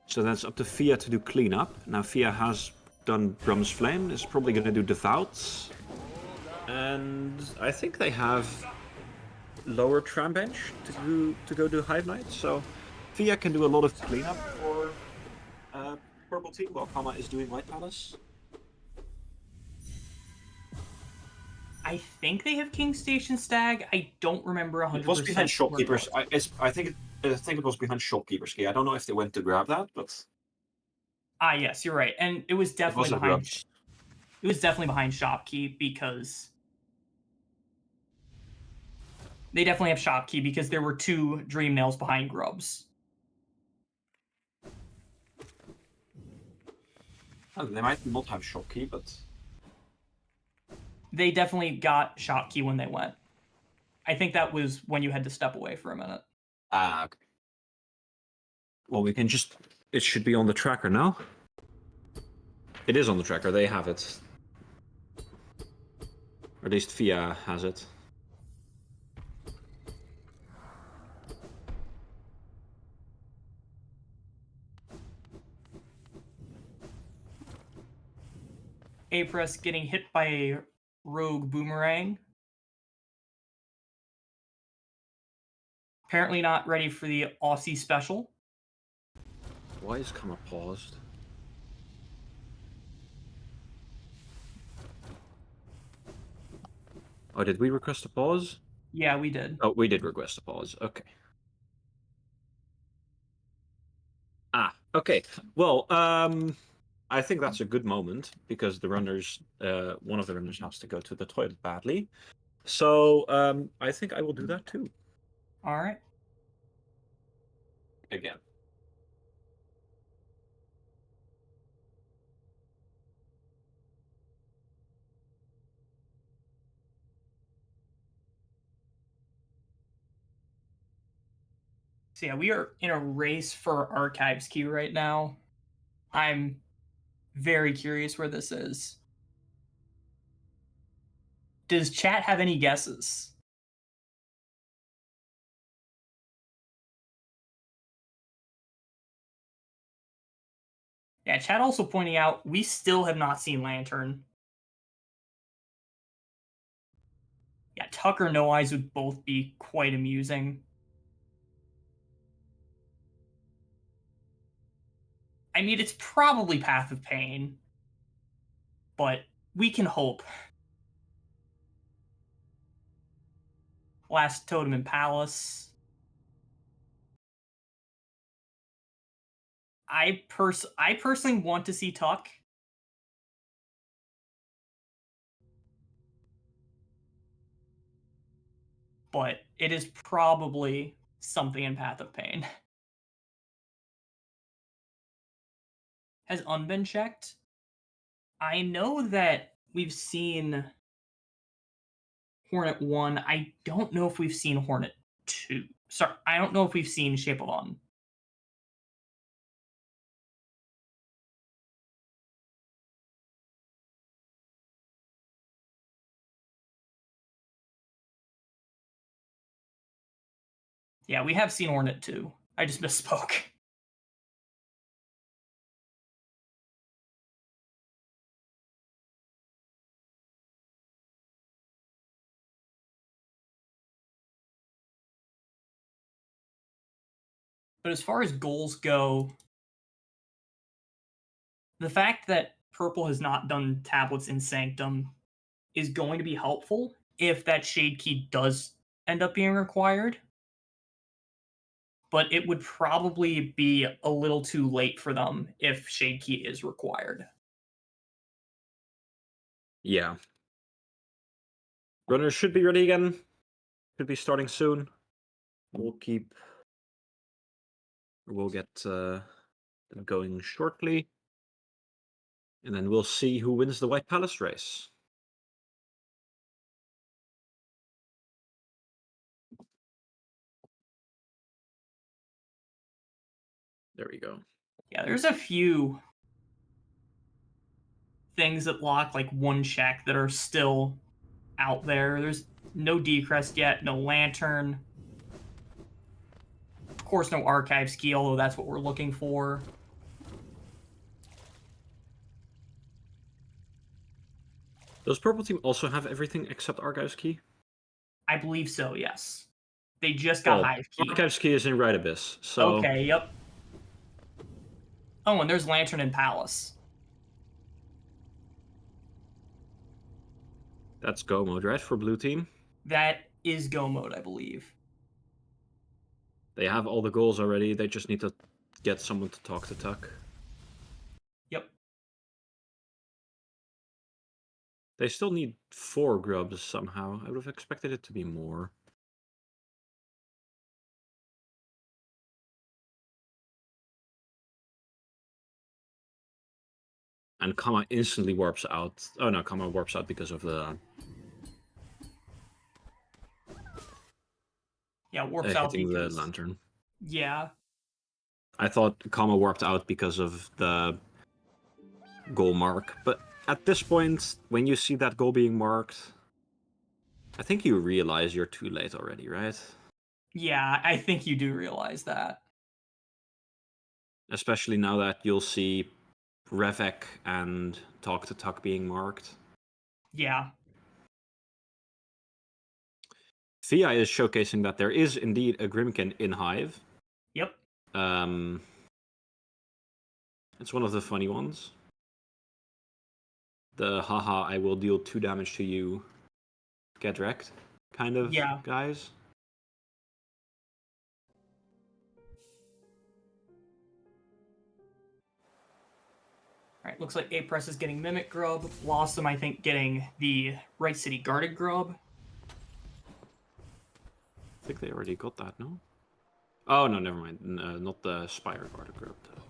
Speaker 2: So that's up to Fia to do cleanup. Now Fia has done Brum's Flame, is probably gonna do Devouts. And I think they have lower Tram Bench to go do Hive Knight, so Fia can do a lot of cleanup for Purple Team while Kama is doing White Palace.
Speaker 1: I think they have King Station Stag. I don't remember 100%.
Speaker 2: It was behind Shopkeepers. I think it was behind Shopkeepers. I don't know if they went to grab that, but
Speaker 1: Ah, yes, you're right. And it was definitely
Speaker 2: it was
Speaker 1: behind.
Speaker 2: Grubs.
Speaker 1: It was definitely behind Shopkeep because they definitely have Shopkeep because there were 2 Dream Nails behind Grubs.
Speaker 2: Oh, they might not have Shopkeep, but
Speaker 1: They definitely got Shopkeep when they went. I think that was when you had to step away for a minute.
Speaker 2: okay. Well, we can just. It should be on the tracker now. It is on the tracker. They have it, or at least Fia has it.
Speaker 1: Apris getting hit by a rogue boomerang. Apparently not ready for the Aussie special.
Speaker 2: Why is Kama paused? Oh, did we request a pause?
Speaker 1: Yeah, we did.
Speaker 2: Oh, we did request a pause. Okay. Okay. Well, I think that's a good moment because the runners, one of the runners has to go to the toilet badly. So, I think I will do that too.
Speaker 1: All right.
Speaker 2: Again.
Speaker 1: So yeah, we are in a race for Archives Key right now. I'm very curious where this is. Does chat have any guesses? Yeah, chat also pointing out we still have not seen Lantern. Yeah, Tucker No Eyes would both be quite amusing. I mean, it's probably Path of Pain, but we can hope. Last Totem in Palace. I personally want to see Tuck. But it is probably something in Path of Pain. Has Un been checked? I know that we've seen Hornet 1. I don't know if we've seen Hornet 2. Sorry, I don't know if we've seen Shape of Un. Yeah, we have seen Hornet 2. I just misspoke. But as far as goals go, the fact that Purple has not done tablets in Sanctum is going to be helpful if that Shade Key does end up being required. But it would probably be a little too late for them if Shade Key is required.
Speaker 2: Yeah. Runners should be ready again. Should be starting soon. We'll get them going shortly. And then we'll see who wins the White Palace race. There we go.
Speaker 1: Yeah, there's a few things that lock like one check that are still out there. There's no Decrest yet, no Lantern. Of course, no Archives Key, although that's what we're looking for.
Speaker 2: Does Purple Team also have everything except Archives Key?
Speaker 1: I believe so, yes. They just got Hive Key.
Speaker 2: Archives Key is in Right Abyss, so...
Speaker 1: Okay, yep. Oh, and there's Lantern and Palace.
Speaker 2: That's go mode, right, for Blue Team?
Speaker 1: That is go mode, I believe.
Speaker 2: They have all the goals already, they just need to get someone to talk to Tuck.
Speaker 1: Yep.
Speaker 2: They still need 4 grubs somehow. I would have expected it to be more. And Kama instantly warps out. Oh no, Kama warps out because of the...
Speaker 1: Yeah, warps out
Speaker 2: hitting
Speaker 1: because...
Speaker 2: the lantern.
Speaker 1: Yeah.
Speaker 2: I thought Kama warped out because of the goal mark, but at this point, when you see that goal being marked, I think you realize you're too late already, right?
Speaker 1: Yeah, I think you do realize that.
Speaker 2: Especially now that you'll see Revek and Talk to Tuck being marked.
Speaker 1: Yeah.
Speaker 2: Fia is showcasing that there is indeed a Grimkin in Hive.
Speaker 1: Yep.
Speaker 2: It's one of the funny ones. The haha, I will deal 2 damage to you, get wrecked kind of guys.
Speaker 1: Alright, looks like A-Press is getting Mimic Grub. Blossom, I think, getting the Right City Guarded Grub.
Speaker 2: I think they already got that, no? Oh, no, never mind. Not the Spire Guarded Grub, the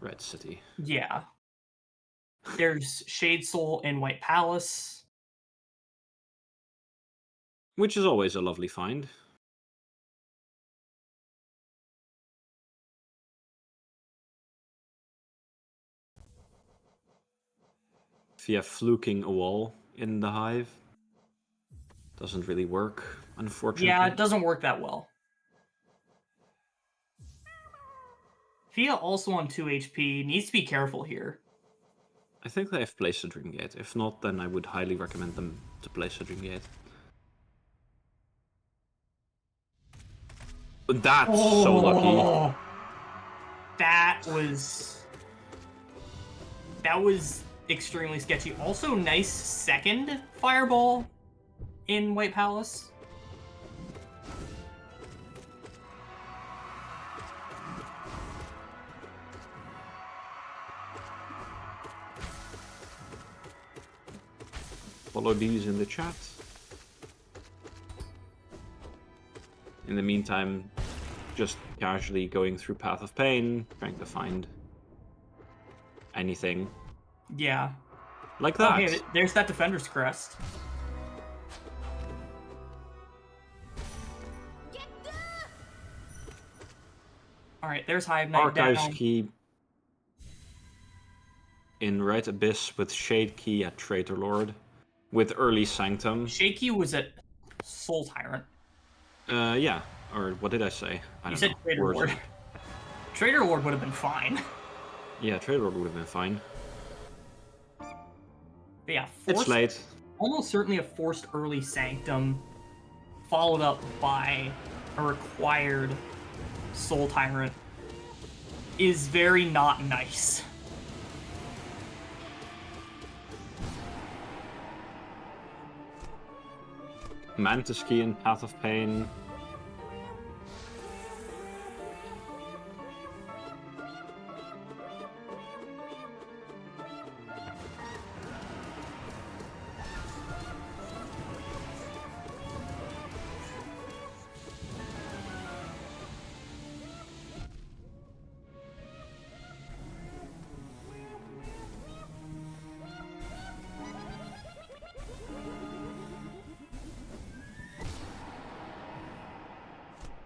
Speaker 2: Red City.
Speaker 1: Yeah. There's Shade Soul in White Palace.
Speaker 2: Which is always a lovely find. Via fluking a wall in the Hive. Doesn't really work, unfortunately.
Speaker 1: Yeah, it doesn't work that well. Fia also on 2 HP. Needs to be careful here.
Speaker 2: I think they have placed a Dream Gate. If not, then I would highly recommend them to place a Dream Gate. That's so lucky.
Speaker 1: That was extremely sketchy. Also, nice second fireball in White Palace.
Speaker 2: these in the chat. In the meantime, just casually going through Path of Pain, trying to find anything
Speaker 1: Yeah.
Speaker 2: like
Speaker 1: Oh,
Speaker 2: that.
Speaker 1: hey, there's that Defender's Crest. Alright, there's Hive Knight
Speaker 2: Archives
Speaker 1: down.
Speaker 2: Key in Red Abyss with Shade Key at Traitor Lord. With Early Sanctum.
Speaker 1: Shaky was at Soul Tyrant.
Speaker 2: Yeah. Or what did I say? I
Speaker 1: You
Speaker 2: don't
Speaker 1: said
Speaker 2: know.
Speaker 1: Traitor
Speaker 2: Words
Speaker 1: Lord.
Speaker 2: are-
Speaker 1: Traitor Lord would have been fine.
Speaker 2: Yeah, Traitor Lord would have been fine.
Speaker 1: But yeah,
Speaker 2: It's late.
Speaker 1: Almost certainly a forced Early Sanctum, followed up by a required Soul Tyrant, is very not nice.
Speaker 2: Mantis Key and Path of Pain.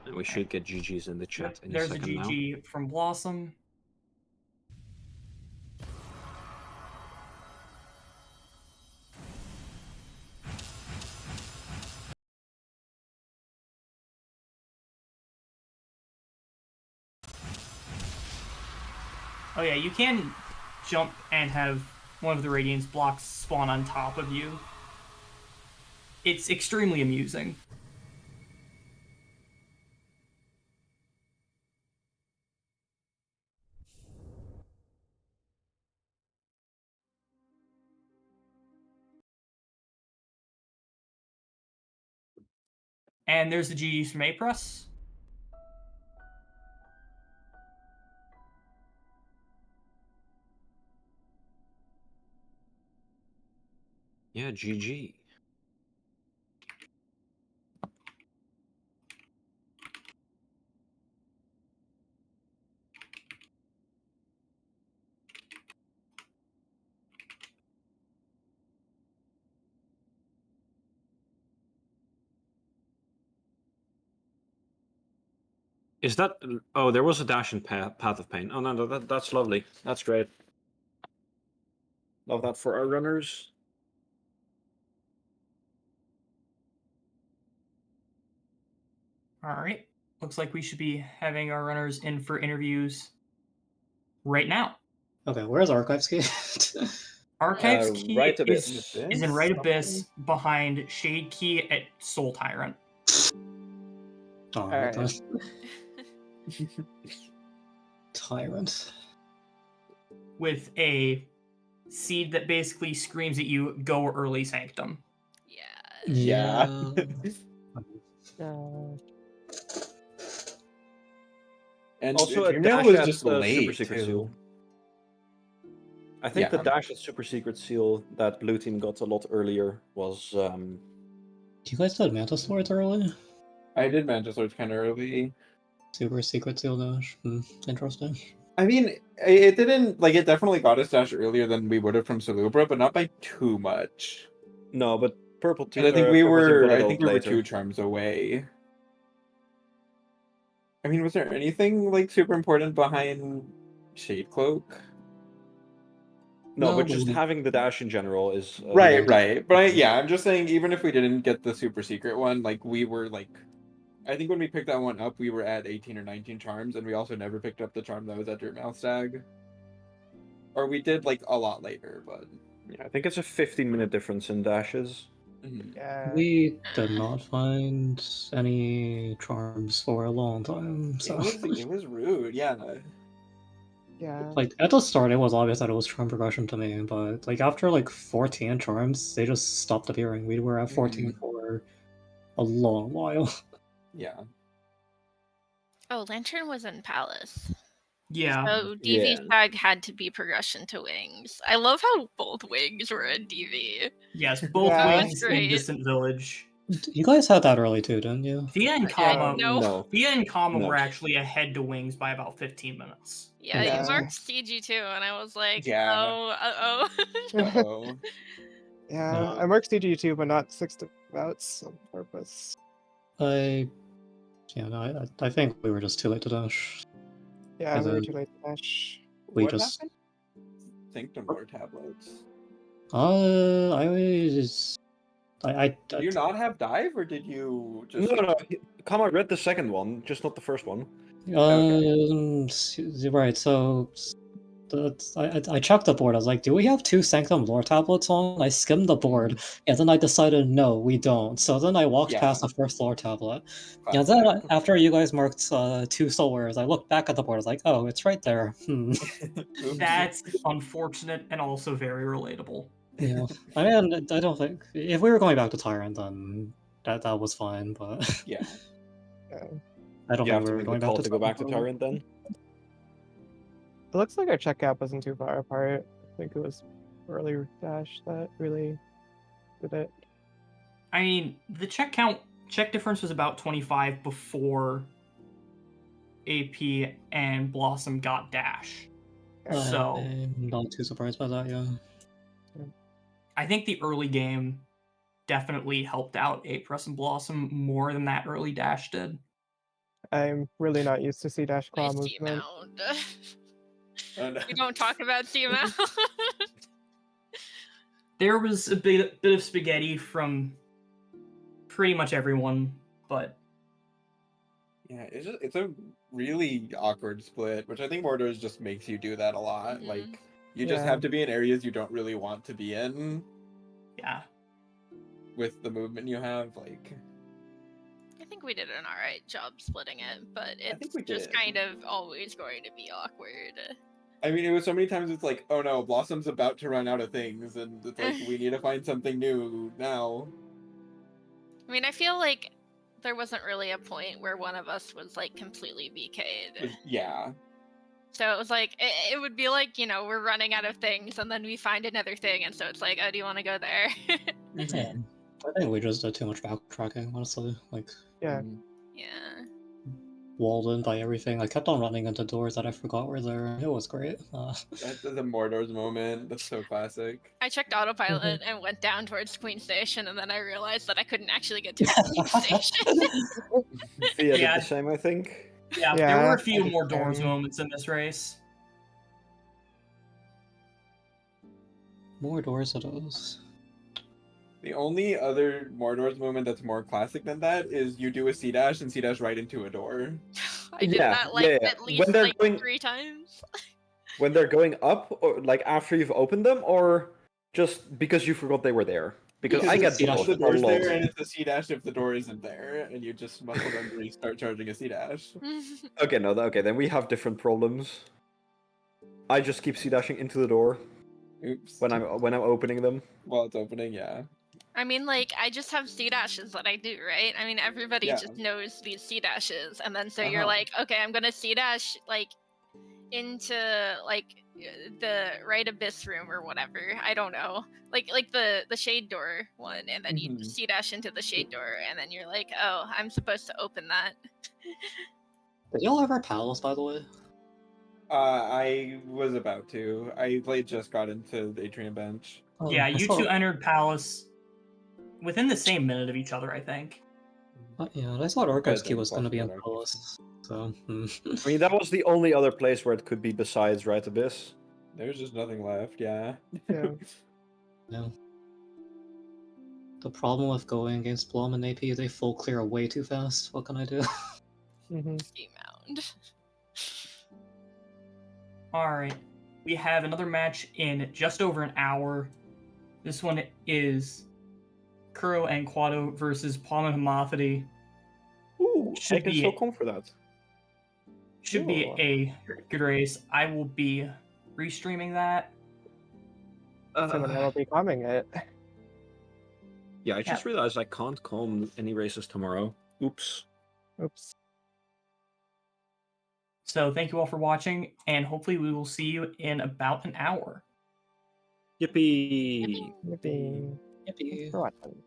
Speaker 2: And we should get GG's in the chat in a
Speaker 1: There's
Speaker 2: second
Speaker 1: a GG from Blossom. Oh yeah, you can jump and have one of the Radiance blocks spawn on top of you. It's extremely amusing. And there's the GGs from Aprus.
Speaker 2: Yeah, GG. Is that... Oh, there was a dash in Path of Pain. Oh, no, that's lovely. That's great. Love that for our runners.
Speaker 1: All right. Looks like we should be having our runners in for interviews right now.
Speaker 3: Okay, where's Archives Key?
Speaker 1: Archives Key
Speaker 2: Right
Speaker 1: is
Speaker 2: Abyss.
Speaker 1: in Right Abyss behind Shade Key at Soul Tyrant.
Speaker 3: Oh,
Speaker 4: Alright.
Speaker 3: Tyrant.
Speaker 1: With a seed that basically screams at you, go early Sanctum.
Speaker 4: Yeah. And
Speaker 2: Also, a
Speaker 4: Dreamnail
Speaker 2: dash
Speaker 4: was
Speaker 2: at
Speaker 4: just
Speaker 2: Super
Speaker 4: late
Speaker 2: Secret
Speaker 4: too.
Speaker 2: Seal. I think the
Speaker 4: Yeah.
Speaker 2: dash at Super Secret Seal that blue team got a lot earlier was...
Speaker 3: You guys did Mantis Swords early?
Speaker 4: I did Mantis Swords kind of early.
Speaker 3: Super Secret Seal Dash. Interesting.
Speaker 4: I mean, it didn't like it definitely got us dash earlier than we would have from Salubra, but not by too much.
Speaker 2: No, but purple team.
Speaker 4: Because I think we were
Speaker 2: later.
Speaker 4: 2 charms away. I mean, was there anything like super important behind Shade Cloak?
Speaker 2: No,
Speaker 3: No,
Speaker 2: but
Speaker 3: but
Speaker 2: just
Speaker 3: we-
Speaker 2: having the dash in general is
Speaker 4: Right. But yeah, I'm just saying, even if we didn't get the super secret one, like we were like, I think when we picked that one up, we were at 18 or 19 charms, and we also never picked up the charm that was at Dirtmouth Stag. Or we did like a lot later, but
Speaker 2: Yeah, I think it's a 15-minute difference in dashes.
Speaker 4: mhm.
Speaker 3: we did not find any charms for a long time. So
Speaker 4: it was rude. Yeah.
Speaker 5: Yeah.
Speaker 3: like at the start, it was obvious that it was charm progression to me, but like after like 14 charms, they just stopped appearing. We were at 14 for a long while.
Speaker 4: Yeah.
Speaker 6: Oh, Lantern was in Palace.
Speaker 1: Yeah.
Speaker 6: So DV
Speaker 2: Yeah.
Speaker 6: tag had to be progression to wings. I love how both wings were in DV.
Speaker 1: Yes, both
Speaker 5: Yeah.
Speaker 1: wings in
Speaker 6: Great.
Speaker 1: Distant Village.
Speaker 3: You guys had that early too, didn't you?
Speaker 1: Thea and
Speaker 6: I
Speaker 1: Kama,
Speaker 6: no.
Speaker 2: No.
Speaker 1: Thea and Kama
Speaker 2: No.
Speaker 1: were actually ahead to wings by about 15 minutes.
Speaker 6: Yeah,
Speaker 5: Yeah.
Speaker 6: you marked CG2, and I was like,
Speaker 4: Yeah.
Speaker 6: oh, uh-oh.
Speaker 4: Uh-oh.
Speaker 5: Yeah,
Speaker 3: No.
Speaker 5: I marked CG2, but not 6 votes on purpose.
Speaker 3: I think we were just too late to dash.
Speaker 5: Yeah,
Speaker 3: And
Speaker 5: we were
Speaker 3: then
Speaker 5: too late to dash.
Speaker 3: we
Speaker 4: What
Speaker 3: just
Speaker 4: happened? Synced more tablets.
Speaker 3: I
Speaker 4: Do you not have dive, or did you just?
Speaker 2: No. Kama read the second one, just not the first one.
Speaker 3: right. So I checked the board. I was like, do we have 2 Sanctum lore tablets on? I skimmed the board, and then I decided no, we don't. So then I walked
Speaker 4: Yeah.
Speaker 3: past the first lore tablet. And then
Speaker 4: Classic.
Speaker 3: after you guys marked 2 Solwares, I looked back at the board. I was like, oh, it's right there.
Speaker 4: Oops.
Speaker 1: That's unfortunate and also very relatable.
Speaker 3: Yeah. I mean, I don't think if we were going back to Tyrant, then that was fine. But
Speaker 4: Yeah.
Speaker 5: Yeah.
Speaker 3: I don't
Speaker 2: You
Speaker 3: think
Speaker 2: have
Speaker 3: we
Speaker 2: to
Speaker 3: were
Speaker 2: make the
Speaker 3: going back
Speaker 2: call
Speaker 3: to
Speaker 2: to go back to
Speaker 3: Tyrant.
Speaker 2: Tyrant then.
Speaker 5: It looks like our check gap wasn't too far apart. I think it was early dash that really did it.
Speaker 1: I mean, the check difference was about 25 before AP and Blossom got dash. So
Speaker 3: I'm not too surprised by that. Yeah.
Speaker 1: I think the early game definitely helped out Apress and Blossom more than that early dash did.
Speaker 5: I'm really not used to C dash claw
Speaker 6: Nice
Speaker 5: movement.
Speaker 6: C-Mound.
Speaker 4: Oh, no.
Speaker 6: We don't talk about C-Mound.
Speaker 1: There was a bit of spaghetti from pretty much everyone, but
Speaker 4: Yeah, it's a really awkward split, which I think Mordors just makes you do that a lot.
Speaker 6: Mhm.
Speaker 4: Like you just
Speaker 5: Yeah.
Speaker 4: have to be in areas you don't really want to be in
Speaker 1: yeah.
Speaker 4: with the movement you have. Like
Speaker 6: I think we did an alright job splitting it, but
Speaker 4: think
Speaker 6: it's
Speaker 4: we
Speaker 6: just
Speaker 4: did.
Speaker 6: kind of always going to be awkward.
Speaker 4: I mean, it was so many times it's like, oh no, Blossom's about to run out of things, and it's like we need to find something new now.
Speaker 6: I mean, I feel like there wasn't really a point where one of us was like completely BK'd.
Speaker 4: Yeah.
Speaker 6: So it was like, it would be like, we're running out of things and then we find another thing. And so it's like, oh, do you want to go there?
Speaker 3: Yeah. I think we just did too much backtracking, honestly. Like,
Speaker 5: Yeah.
Speaker 6: Yeah.
Speaker 3: walled in by everything. I kept on running into doors that I forgot were there. It was great.
Speaker 4: That's the Mordor's moment. That's so classic.
Speaker 6: I checked autopilot and went down towards Queen Station, and then I realized that I couldn't actually get to Queen Station.
Speaker 2: Thea
Speaker 1: Yeah.
Speaker 2: did the same, I think.
Speaker 1: Yeah, there were a
Speaker 5: Yeah,
Speaker 1: few
Speaker 5: I did
Speaker 1: more
Speaker 5: the
Speaker 1: doors
Speaker 5: same.
Speaker 1: moments in this race.
Speaker 3: More doors of those.
Speaker 4: The only other Mordor's moment that's more classic than that is you do a C dash and C dash right into a door.
Speaker 6: I did
Speaker 2: Yeah,
Speaker 6: that like
Speaker 2: yeah, yeah.
Speaker 6: at
Speaker 2: When
Speaker 6: least
Speaker 2: they're
Speaker 6: like
Speaker 2: going-
Speaker 6: 3 times.
Speaker 2: When they're going up, or like after you've opened them, or just because you forgot they were there? Because I get
Speaker 3: C-dash
Speaker 2: both
Speaker 4: The
Speaker 2: a
Speaker 4: door's
Speaker 2: lot.
Speaker 4: there and it's a C dash if the door isn't there, and you just muscle memory start charging a C dash.
Speaker 2: Okay, no, okay, then we have different problems. I just keep c-dashing into the door
Speaker 4: Oops.
Speaker 2: when I'm opening them.
Speaker 4: While it's opening, yeah.
Speaker 6: I mean, like, I just have C dashes that I do, right? I mean, everybody
Speaker 4: Yeah.
Speaker 6: just knows these C dashes, and then so you're
Speaker 4: Uh-huh.
Speaker 6: like, okay, I'm gonna C dash like into like the right abyss room or whatever. I don't know, like the shade door one, and then you
Speaker 4: Mhm.
Speaker 6: C dash into the shade door, and then you're like, oh, I'm supposed to open that.
Speaker 3: Did y'all ever Palace, by the way?
Speaker 4: I was about to. I just got into the Atrium bench.
Speaker 1: Yeah,
Speaker 3: I
Speaker 1: you
Speaker 3: saw-
Speaker 1: two entered Palace within the same minute of each other, I think.
Speaker 3: Yeah, I thought Archives
Speaker 4: But
Speaker 3: Key
Speaker 4: then
Speaker 3: was going to be in
Speaker 4: possible Archives
Speaker 3: Palace. So,
Speaker 2: I mean, that was the only other place where it could be besides Right Abyss.
Speaker 4: There's just nothing left, yeah.
Speaker 5: Yeah.
Speaker 3: no. The problem with going against Blom and AP, they full clear way too fast. What can I do?
Speaker 5: Hmm.
Speaker 6: C mound.
Speaker 1: Alright. We have another match in just over an hour. This one is Kuro and Quado versus Palm and Hamathity.
Speaker 2: Ooh, I
Speaker 1: Should
Speaker 2: can
Speaker 1: be
Speaker 2: still
Speaker 1: it.
Speaker 2: come for that.
Speaker 1: Should be
Speaker 5: Ooh.
Speaker 1: a good race. I will be restreaming that.
Speaker 5: Someone will be coming it.
Speaker 2: Yeah, I just realized I can't calm any races tomorrow. Oops.
Speaker 5: Oops.
Speaker 1: So thank you all for watching, and hopefully we will see you in about an hour.
Speaker 2: Yippee!
Speaker 5: Yippee. Thanks
Speaker 3: Yippee.
Speaker 5: for watching.